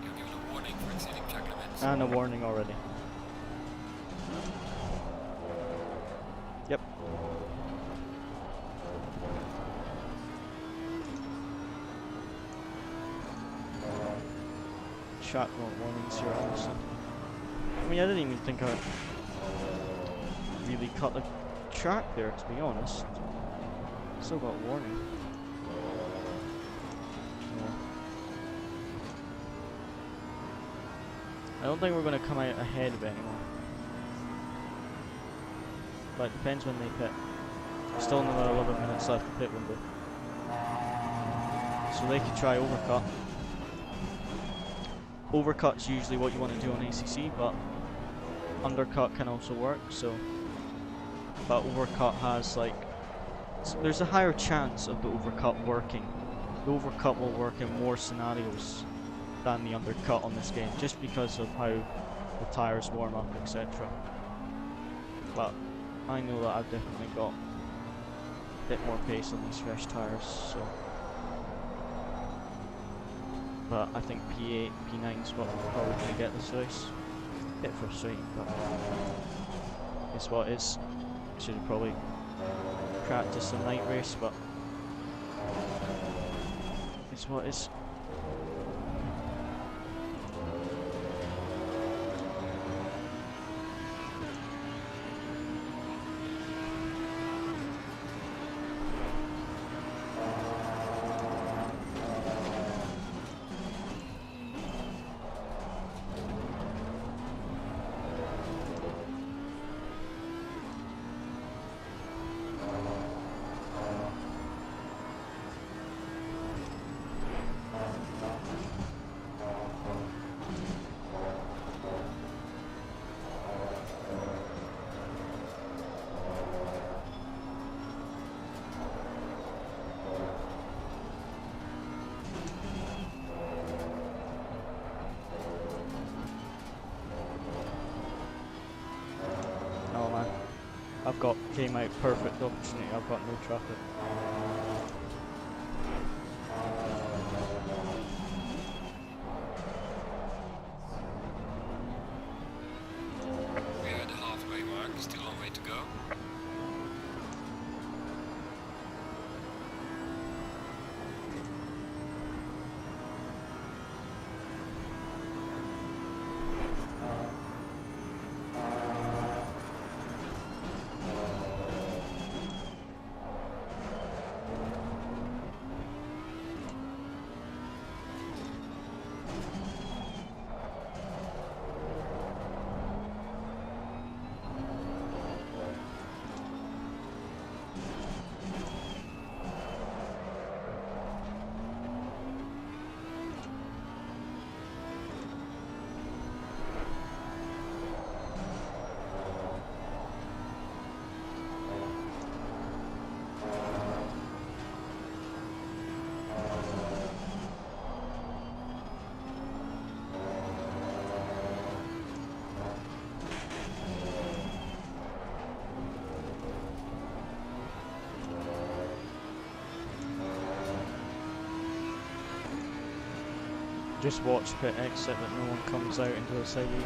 You're given a warning for exceeding track limits. And a warning already. Yep. Shotgun warnings here, honestly. I mean, I didn't even think I really cut the track there, to be honest. Still got warning. Yeah. I don't think we're going to come out ahead of anyone. But it depends when they pit. Still another 11 minutes left of pit window. So they could try overcut. Overcut's usually what you want to do on ACC, but undercut can also work. So, but overcut has like, so there's a higher chance of the overcut working. The overcut will work in more scenarios than the undercut on this game, just because of how the tires warm up, etc. But I know that I've definitely got a bit more pace on these fresh tyres, so. But I think P8, P9 is what we're probably going to get this race. A bit frustrating, but it's what it is. Should have probably practiced a night race, but it's what it is. Came out perfect opportunity. I've got no traffic. We are at the halfway mark, still a long way to go. Just watch pit exit that no one comes out into the side of you.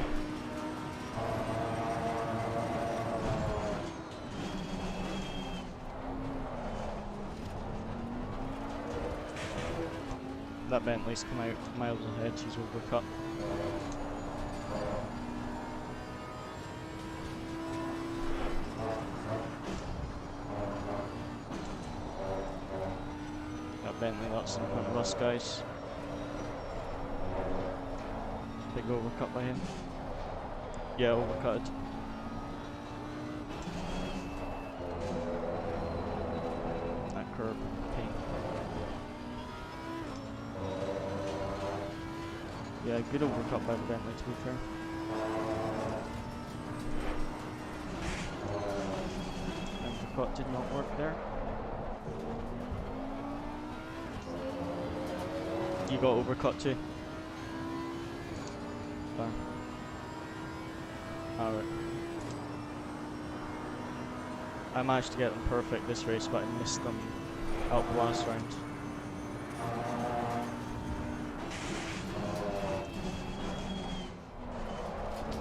That Bentley's come out miles ahead, she's overcut. That Bentley that's in front of us, guys. Big overcut by him. Yeah, overcutted. That curb, pain. Yeah, good overcut by the Bentley, to be fair. Overcut did not work there. You got overcut too. Alright. I managed to get them perfect this race, but I missed them out the last round.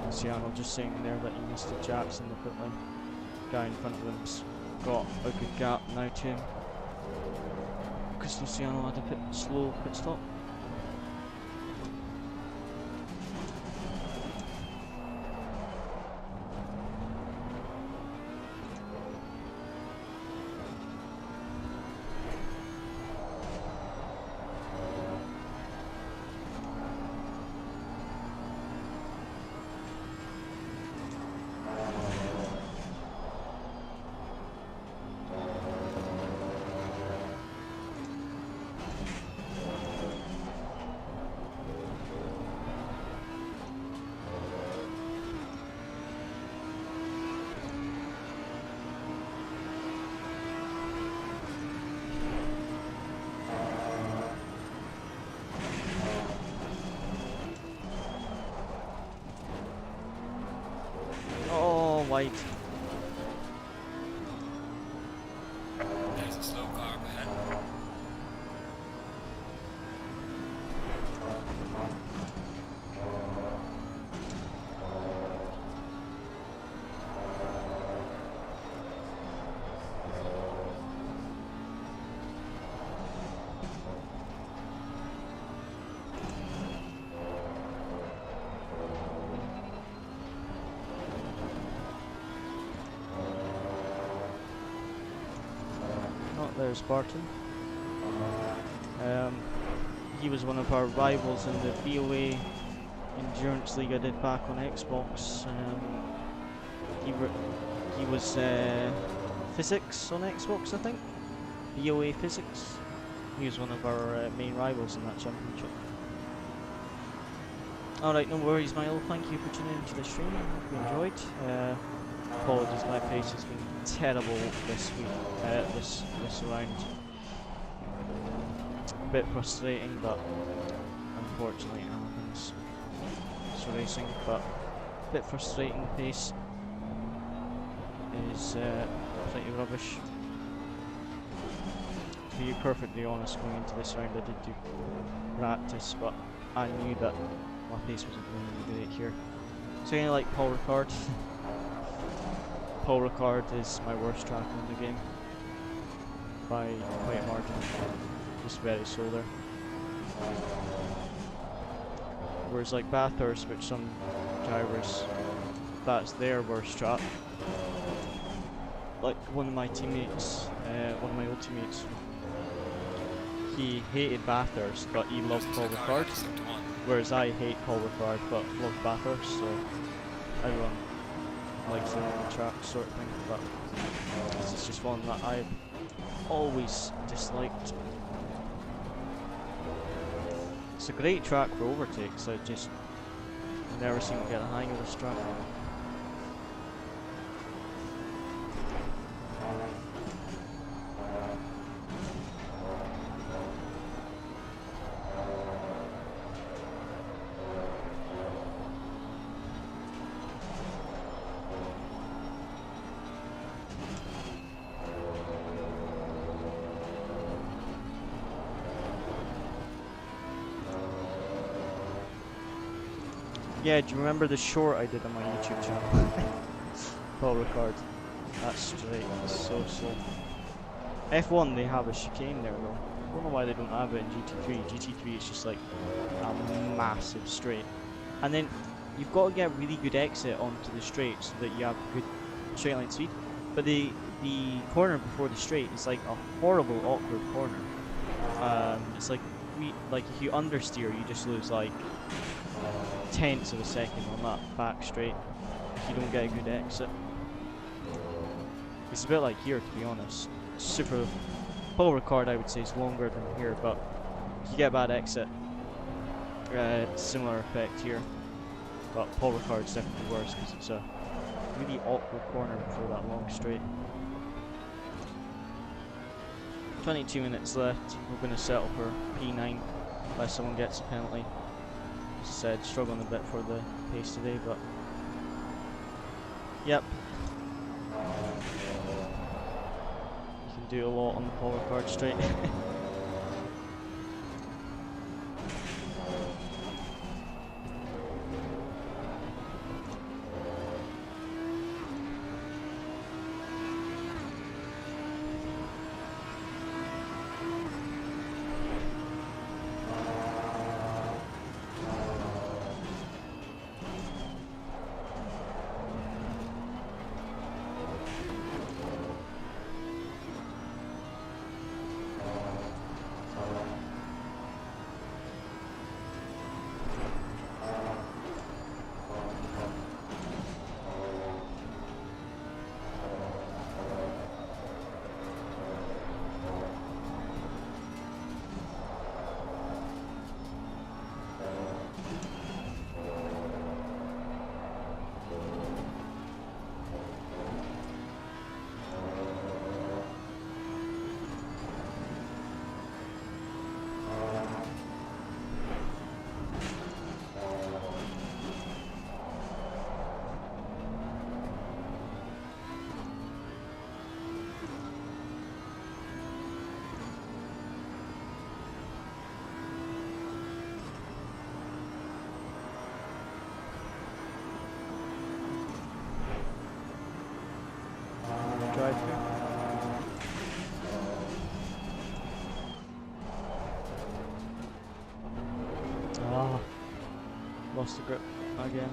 Luciano just saying there that he missed the Japs in the pit lane. Guy in front of him's got a good gap now to him. Because Luciano had a slow pit stop. Wide. There's Barton. He was one of our rivals in the BOA Endurance League I did back on Xbox. He was Physics on Xbox, I think. BOA Physics. He was one of our main rivals in that championship. Alright, no worries, Milo. Thank you for tuning into the stream. Hope you enjoyed. Apologies, my pace has been terrible this week, this round. A bit frustrating, but unfortunately it happens. It's racing, but a bit frustrating. The pace is pretty rubbish. To be perfectly honest, going into this round I did do practice, but I knew that my pace wasn't going to be great here. So I like Paul Ricard. Paul Ricard is my worst track in the game by quite a margin. Just very slow there. Whereas like Bathurst, which some drivers, that's their worst track. Like one of my teammates, one of my old teammates, he hated Bathurst, but he loved Paul Ricard. Whereas I hate Paul Ricard, but love Bathurst, so everyone likes their own track sort of thing. But this is just one that I've always disliked. It's a great track for overtakes, I just never seem to get the hang of this track. Yeah, do you remember the short I did on my YouTube channel? Paul Ricard. That's straight, it's so slow. F1 they have a chicane there though. I don't know why they don't have it in GT3. GT3 is just like a massive straight. And then you've got to get really good exit onto the straight so that you have good straight line speed. But the corner before the straight is like a horrible awkward corner. It's like if you understeer you just lose like tenths of a second on that back straight if you don't get a good exit. It's a bit like here, to be honest. Super Paul Ricard I would say is longer than here, but if you get a bad exit, similar effect here. But Paul Ricard's definitely worse because it's a really awkward corner before that long straight. 22 minutes left. We're going to settle for P9 unless someone gets a penalty. As I said, struggling a bit for the pace today, but yep. You can do a lot on the Paul Ricard straight. Drive here. Ah, lost the grip again.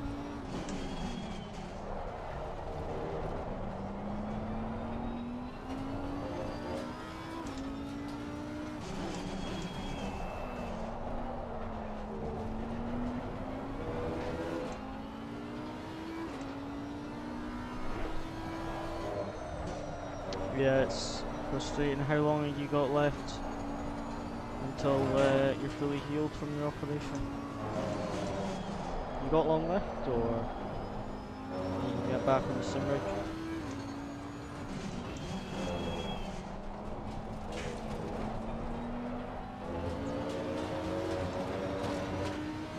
Yeah, it's frustrating. How long have you got left until you're fully healed from your operation? You got long left, or you can get back on the sim rig?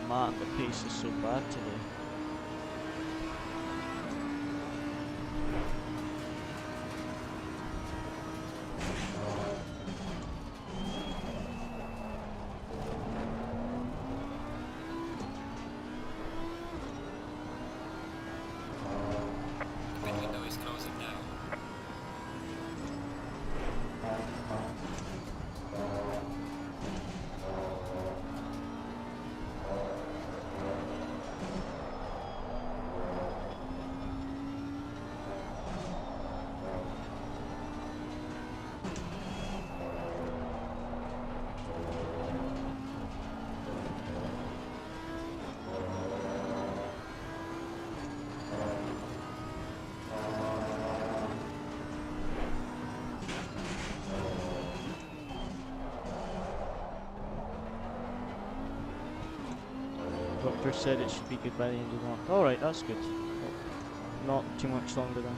Man, the pace is so bad today. Pit window is closing now. Doctor said it should be good by the end of the month. Alright, that's good. Not too much longer then.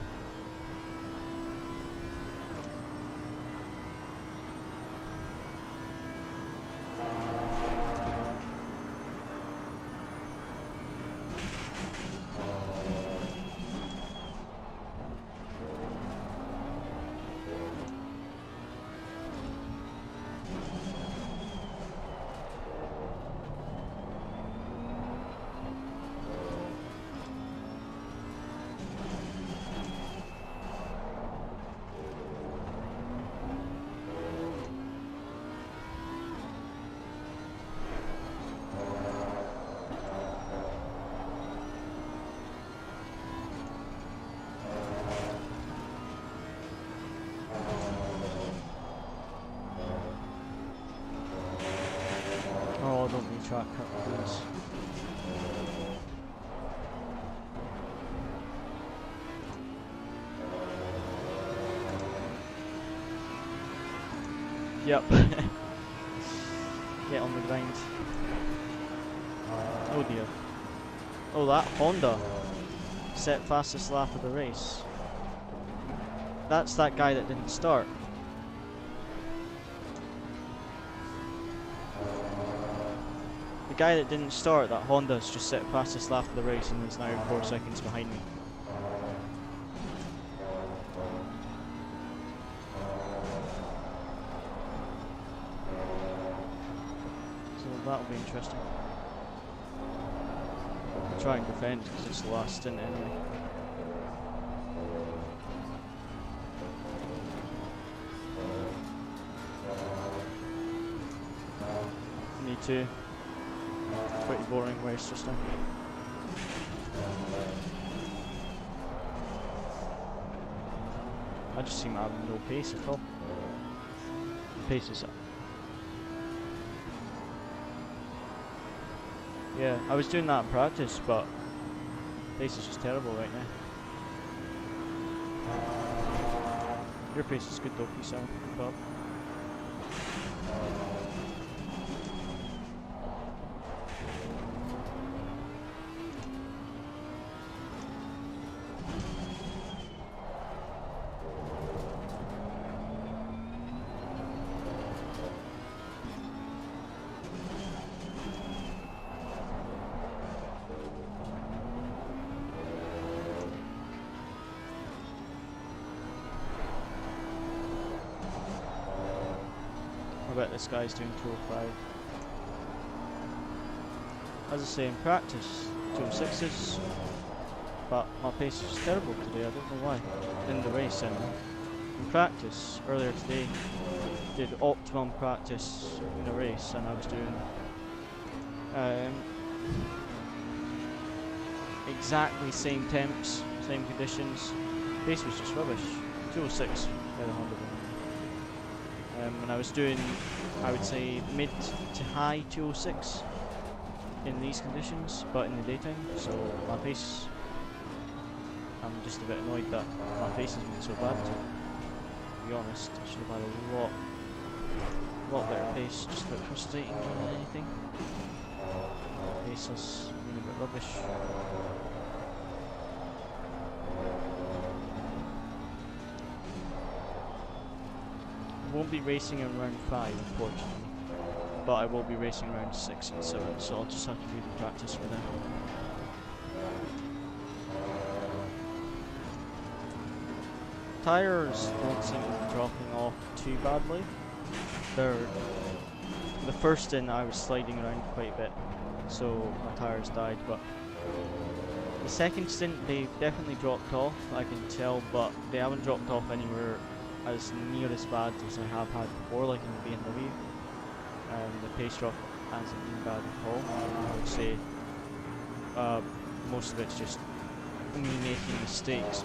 Oh, don't need track cut for this. Yep. Get on the grind. Oh dear. Oh, that Honda set fastest lap of the race. That's that guy that didn't start. The guy that didn't start, that Honda's just set fastest lap of the race and is now 4 seconds behind me. So that'll be interesting. I'll try and defend because it's the last stint anyway. Me too. Pretty boring race just now. I just seem to have no pace at all. Pace is up. Yeah, I was doing that in practice, but pace is just terrible right now. Your pace is good though, P7. Bob. I bet this guy's doing 205. As I say, in practice, 206s, but my pace was terrible today, I don't know why. In the race anyway. In practice, earlier today, did optimum practice in a race, and I was doing exactly same temps, same conditions. Pace was just rubbish. 206 by the Honda. And I was doing, I would say, mid to high 206 in these conditions, but in the daytime, so my pace, I'm just a bit annoyed that my pace has been so bad. be honest. I should have had a lot better pace, just a bit frustrating more than anything. Pace has been a bit rubbish. I won't be racing in round 5 unfortunately, but I will be racing round 6 and 7, so I'll just have to do the practice for them. Tyres don't seem to be dropping off too badly. The first stint I was sliding around quite a bit, so my tyres died, but the second stint they've definitely dropped off, I can tell, but they haven't dropped off anywhere as near as bad as I have had before, like in the BMW. The pace drop hasn't been bad at all. I would say most of it's just me making mistakes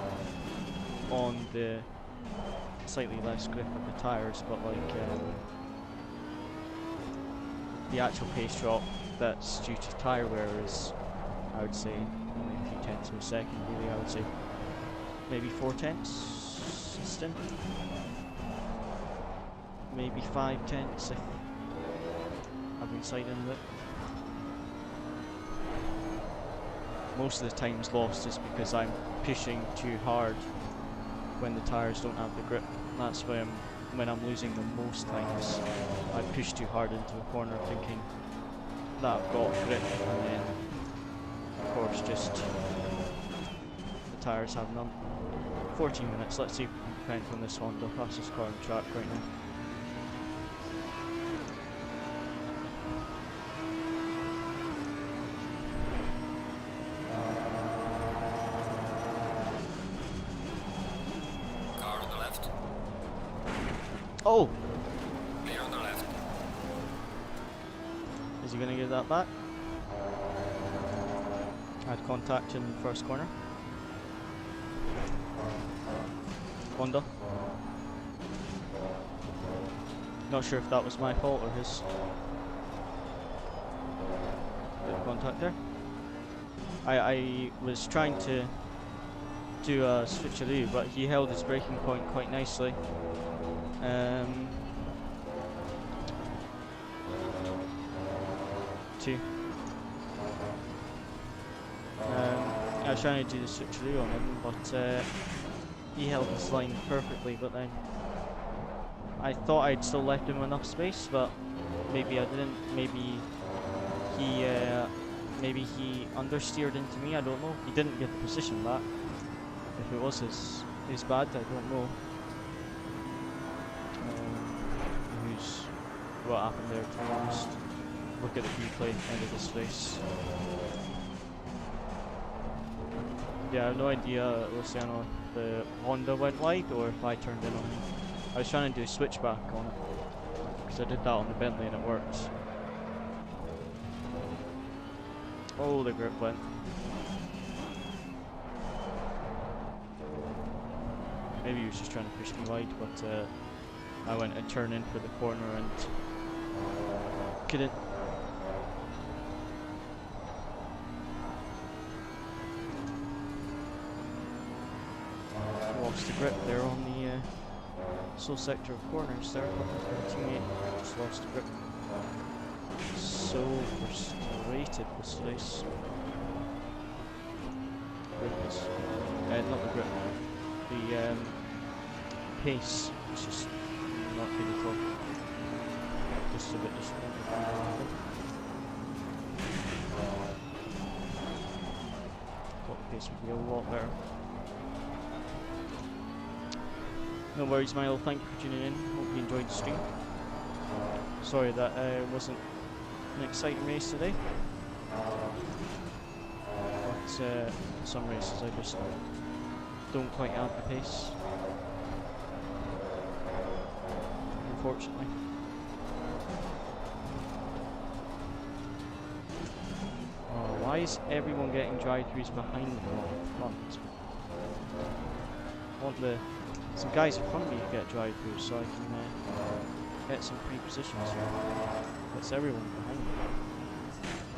on the slightly less grip of the tyres, but like the actual pace drop that's due to tyre wear is, I would say, only a few tenths of a second really. I would say maybe 4 tenths a stint, maybe 5 tenths if I've been sliding a bit. Most of the time's lost is because I'm pushing too hard when the tyres don't have the grip. That's when I'm losing the most times. I push too hard into a corner thinking that I've got grip, and then of course just the tyres have none. 14 minutes, let's see if we can prevent from this Honda, fastest car on the track right now. Oh! Clear on the left. Is he gonna give that back? I had contact in the first corner. Honda. Not sure if that was my fault or his. Bit of contact there. I was trying to do a switcheroo, but he held his braking point quite nicely. I was trying to do the switcheroo on him, but he held his line perfectly, but then I thought I'd still left him enough space, but maybe I didn't. Maybe he understeered into me, I don't know. He didn't get the position back. If it was his bad, I don't know. What happened there, to be honest. Look at the replay, end of this race. Yeah, I have no idea, Luciano, if the Honda went wide or if I turned in on him. I was trying to do a switchback on it, because I did that on the Bentley and it worked. Oh, the grip went. Maybe he was just trying to push me wide, but I went to turn in for the corner and couldn't. Lost the grip there on the slow sector of corners there. Teammate just lost the grip. So frustrated this race. Goodness. Not the grip. The pace is just not good at all. Just a bit disappointed. Thought the pace would be a lot better. No worries, Milo. Thank you for tuning in. Hope you enjoyed the stream. Sorry that wasn't an exciting race today. But some races I just don't quite have the pace, unfortunately. Oh, why is everyone getting drive-throughs behind them on the front? I want some guys in front of me to get drive-throughs so I can get some free positions here. That's everyone behind me.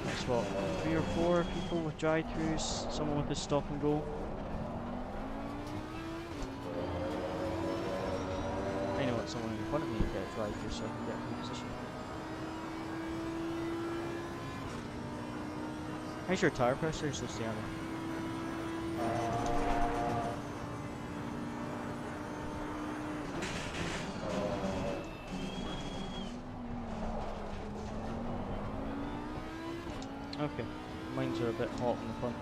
That's what, 3 or 4 people with drive-throughs, someone with a stop and go. in front of me and get a drive through so I can get a good position. How's your tire pressure, Luciano? Okay, mines are a bit hot in the front.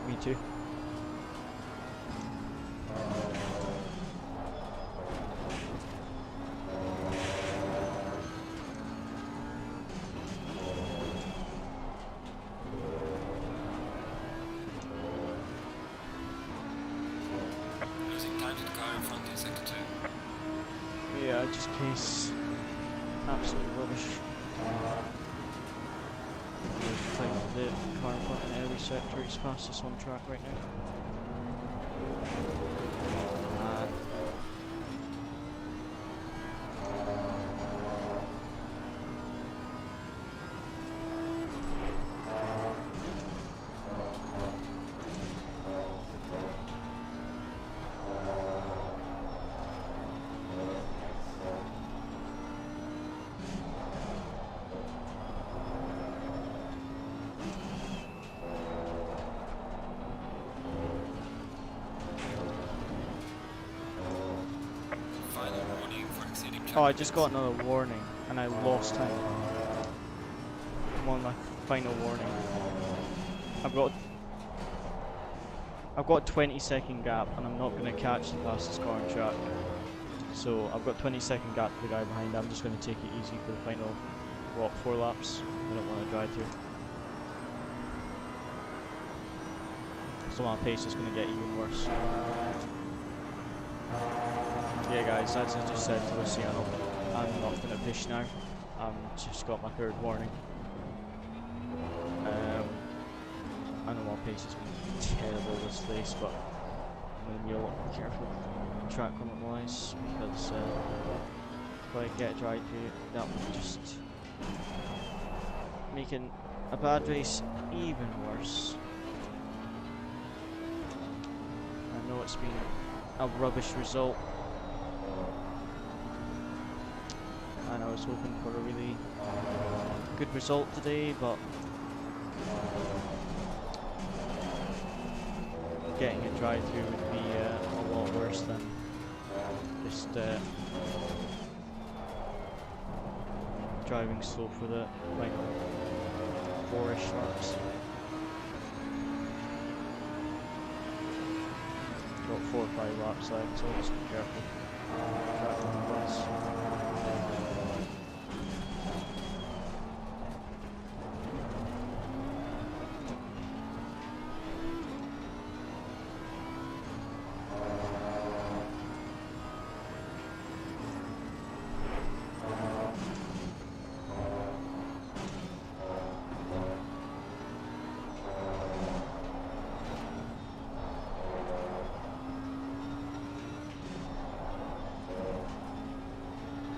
Me too. Losing time to the car in front in sector 2. Yeah, just pace. Absolutely rubbish. Time the car in front in every sector. He's fastest on track right now. Final warning for exceeding track Oh, I just got limits. another warning and I lost time. I'm on my final warning. I've got a 20-second gap and I'm not going to catch the fastest car on track. So I've got 20-second gap to the guy behind. I'm just going to take it easy for the final, what, 4 laps. I don't want to drive through. So my pace is going to get even worse. Yeah guys, as I just said to Luciano, I'm not going to fish now. Just got my 3rd warning. I know my pace is going to be terrible this race, but I'm going to be a lot more careful track limit wise, because if I get a drive through, that would just making a bad race even worse. I know it's been a rubbish result, and I was hoping for a really good result today, but getting a drive through would be a lot worse than just driving slow for the final 4-ish laps. Got 4 or 5 laps left, so just be careful. Track limit wise.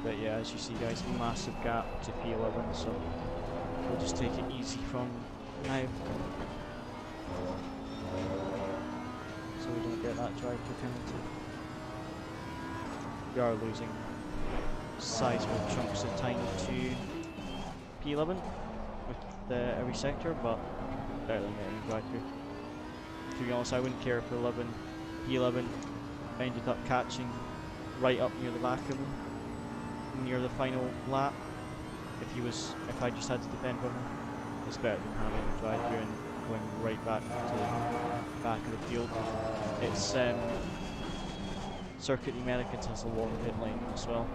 But yeah, as you see guys, massive gap to P11, so we'll just take it easy from now. So we don't get that drive through penalty. We are losing sizable chunks of time to P11 with every sector, but better than getting a drive through. To be honest, I wouldn't care if P11 ended up catching right up near the back of him near the final lap. If I just had to depend on him, it's better than having a drive through and going right back to the back of the field. It's Circuit Americans has a long pit lane as well,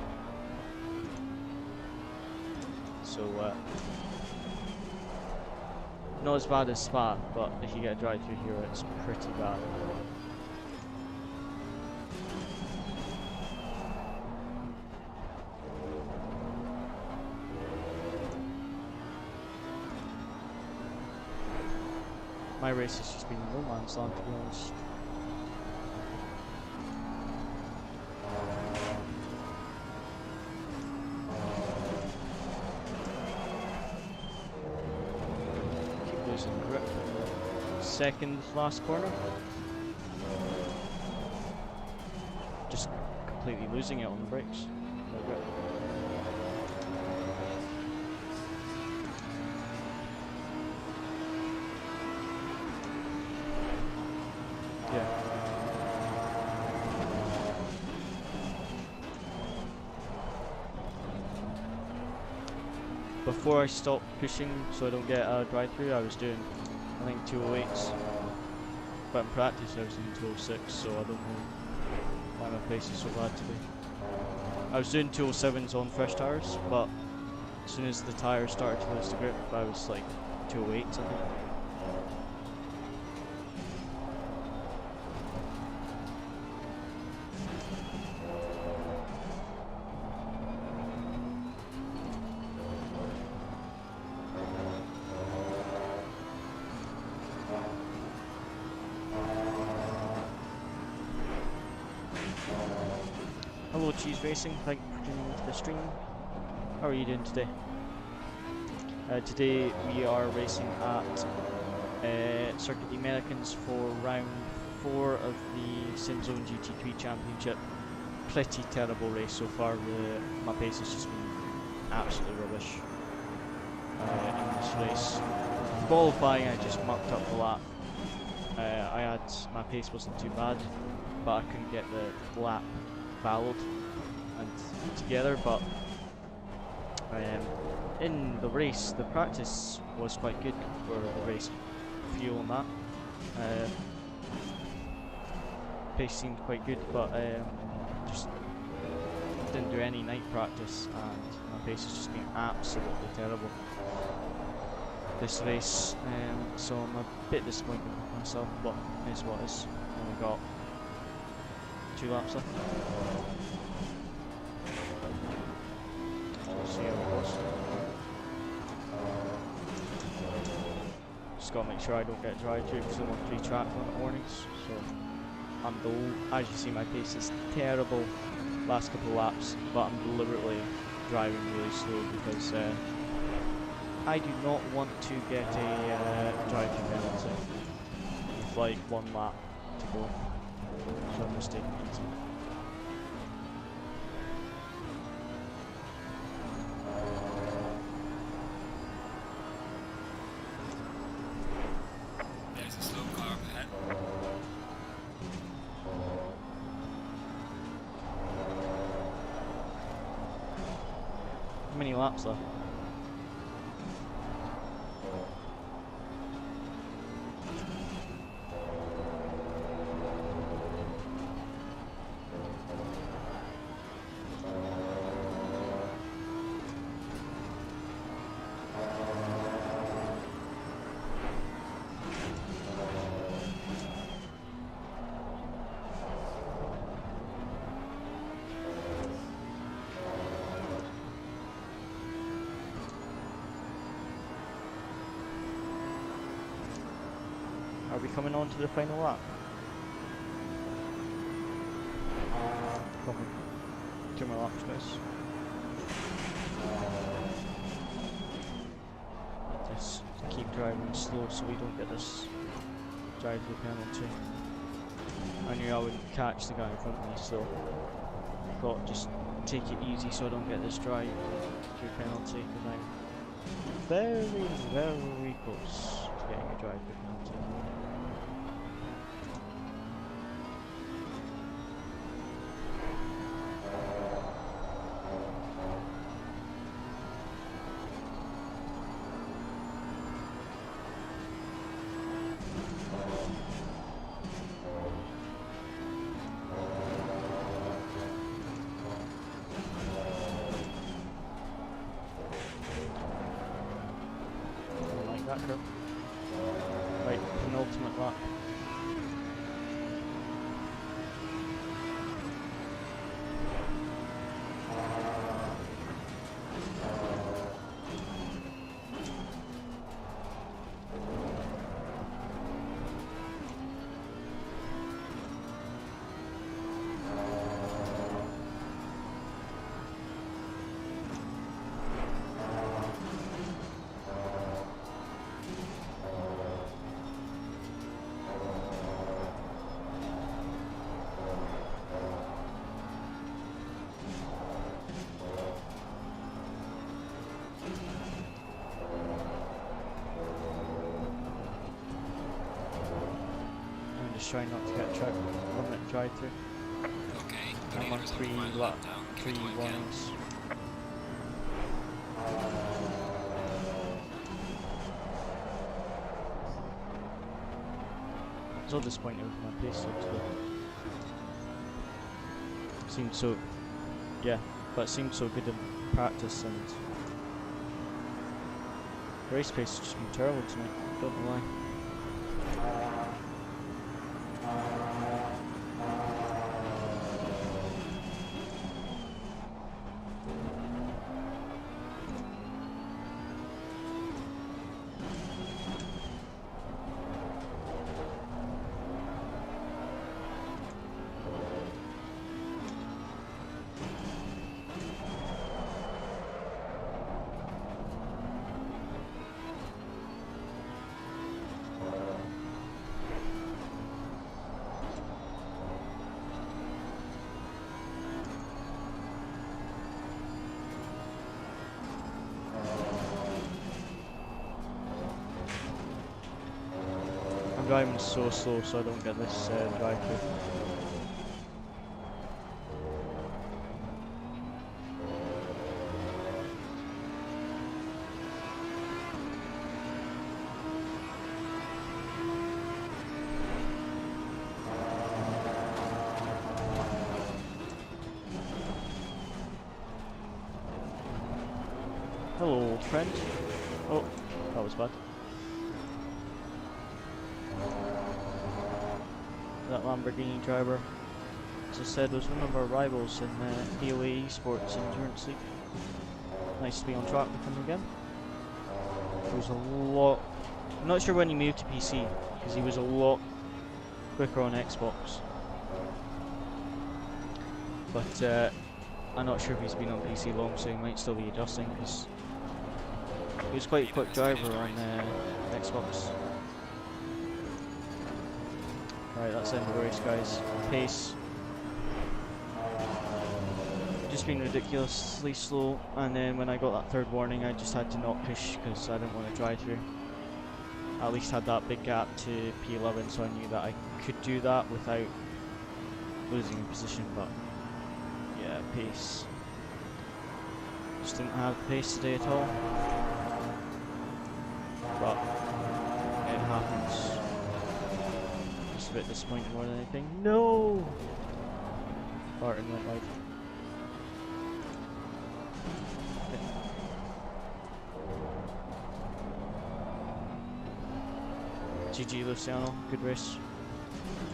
so not as bad as Spa, but if you get a drive through here, it's pretty bad. My race has just been no man's land, to be honest. Keep losing grip in the second last corner. Just completely losing it on the brakes. No grip. Yeah. Before I stopped pushing so I don't get a drive-through, I was doing, I think, 208s. But in practice I was doing 206, so I don't know why my pace is so bad today. I was doing 207s on fresh tires, but as soon as the tires started to lose the grip, I was like 208s, I think. Hello Cheese Racing, thank you for tuning into the stream. How are you doing today? Today we are racing at Circuit the Americans for round 4 of the Simzone GT3 Championship. Pretty terrible race so far. My pace has just been absolutely rubbish in this race. Qualifying, I just mucked up the lap. My pace wasn't too bad, but I couldn't get the lap valid and together. But in the race, the practice was quite good for the race fuel and that. Pace seemed quite good, but just didn't do any night practice, and my pace has just been absolutely terrible this race. So I'm a bit disappointed with myself, but it is what it is. Only got 2 laps left. See how it goes. Just gotta make sure I don't get drive through because I want 3 track limit warnings. So as you see, my pace is terrible last couple of laps, but I'm deliberately driving really slow because I do not want to get a drive-through penalty with like 1 lap to go. So I'm just taking it easy. There's a slow car up ahead. How many laps left? Are we coming on to the final lap? Come on. 2 more laps, guys. Just keep driving slow so we don't get this drive-through penalty. I knew I wouldn't catch the guy in front of me, so I thought just take it easy so I don't get this drive-through penalty, because I'm very, very close to getting a drive-through penalty. That curve. Right, penultimate lap. just trying not to get track limit drive through. Okay, the I'm leader on is on the final lap now. Give three it all you can. warnings. I was all disappointed with my pace today. Seemed so, yeah, but it seemed so good in practice, and race pace has just been terrible tonight. Don't know why. I'm driving so slow so I don't get this drive through. Hello, old friend. Oh, that was bad. That Lamborghini driver, as I said, was one of our rivals in PLA Esports Endurance League. Nice to be on track with him again. He was a lot... I'm not sure when he moved to PC, because he was a lot quicker on Xbox. But I'm not sure if he's been on PC long, so he might still be adjusting, because he was quite a quick driver on Xbox. Right, that's the end of the race, guys. Pace. Just been ridiculously slow, and then when I got that third warning, I just had to not push because I didn't want to drive through. I at least had that big gap to P11, so I knew that I could do that without losing position, but yeah, pace. Just didn't have pace today at all. But it happens. Just a bit disappointed more than anything. No! Barton went wide. GG Luciano, good race.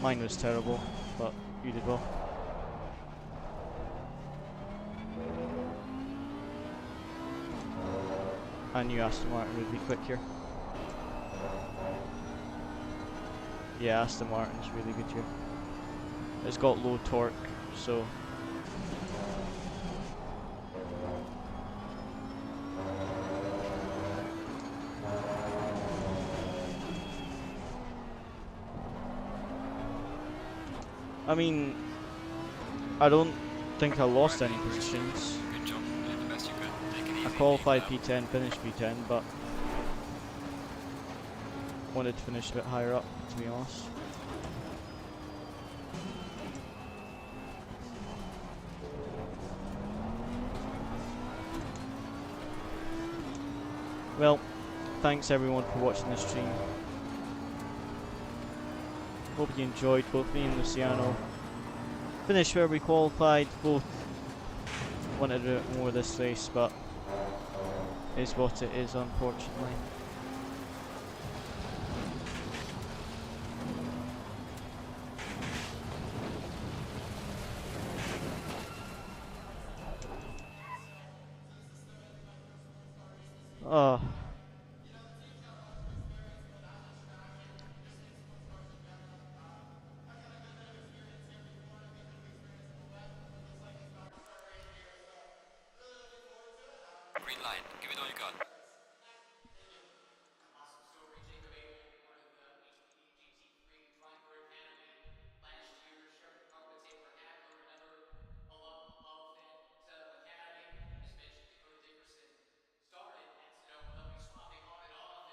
Mine was terrible, but you did well. I knew Aston Martin would be quick here. Yeah, Aston Martin's really good here. It's got low torque, so I mean, I don't think I lost any positions. Good job, you did the best you could. Take it easy. I qualified P10, finished P10, but wanted to finish a bit higher up, to be honest. Well, thanks everyone for watching this stream. Hope you enjoyed. Both me and Luciano finished where we qualified. Both wanted to do it more this race, but it's what it is, unfortunately. Oh. Green line, give it all you got. Awesome story. Jacob Abel, part of the HPD GT3 Driver Academy. Last year, started to compensate for Hackler, another alum of that academy. As mentioned, Dakota Dickerson started at Sonoma. They'll be swapping on and off,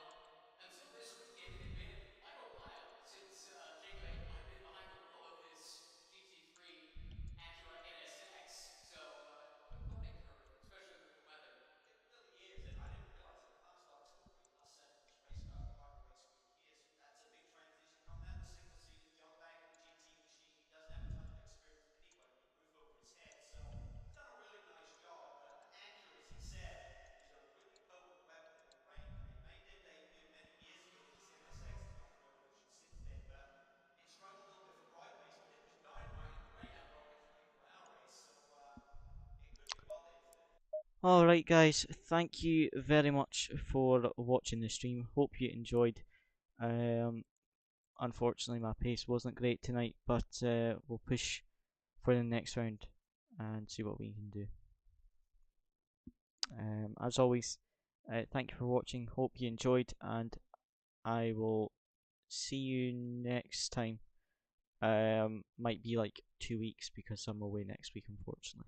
and until this weekend, it had been quite a while since Jacob Abel had been Alright guys, thank you very much for watching the stream. Hope you enjoyed. Unfortunately my pace wasn't great tonight, but we'll push for the next round and see what we can do. As always, thank you for watching, hope you enjoyed, and I will see you next time. Might be like 2 weeks because I'm away next week, unfortunately.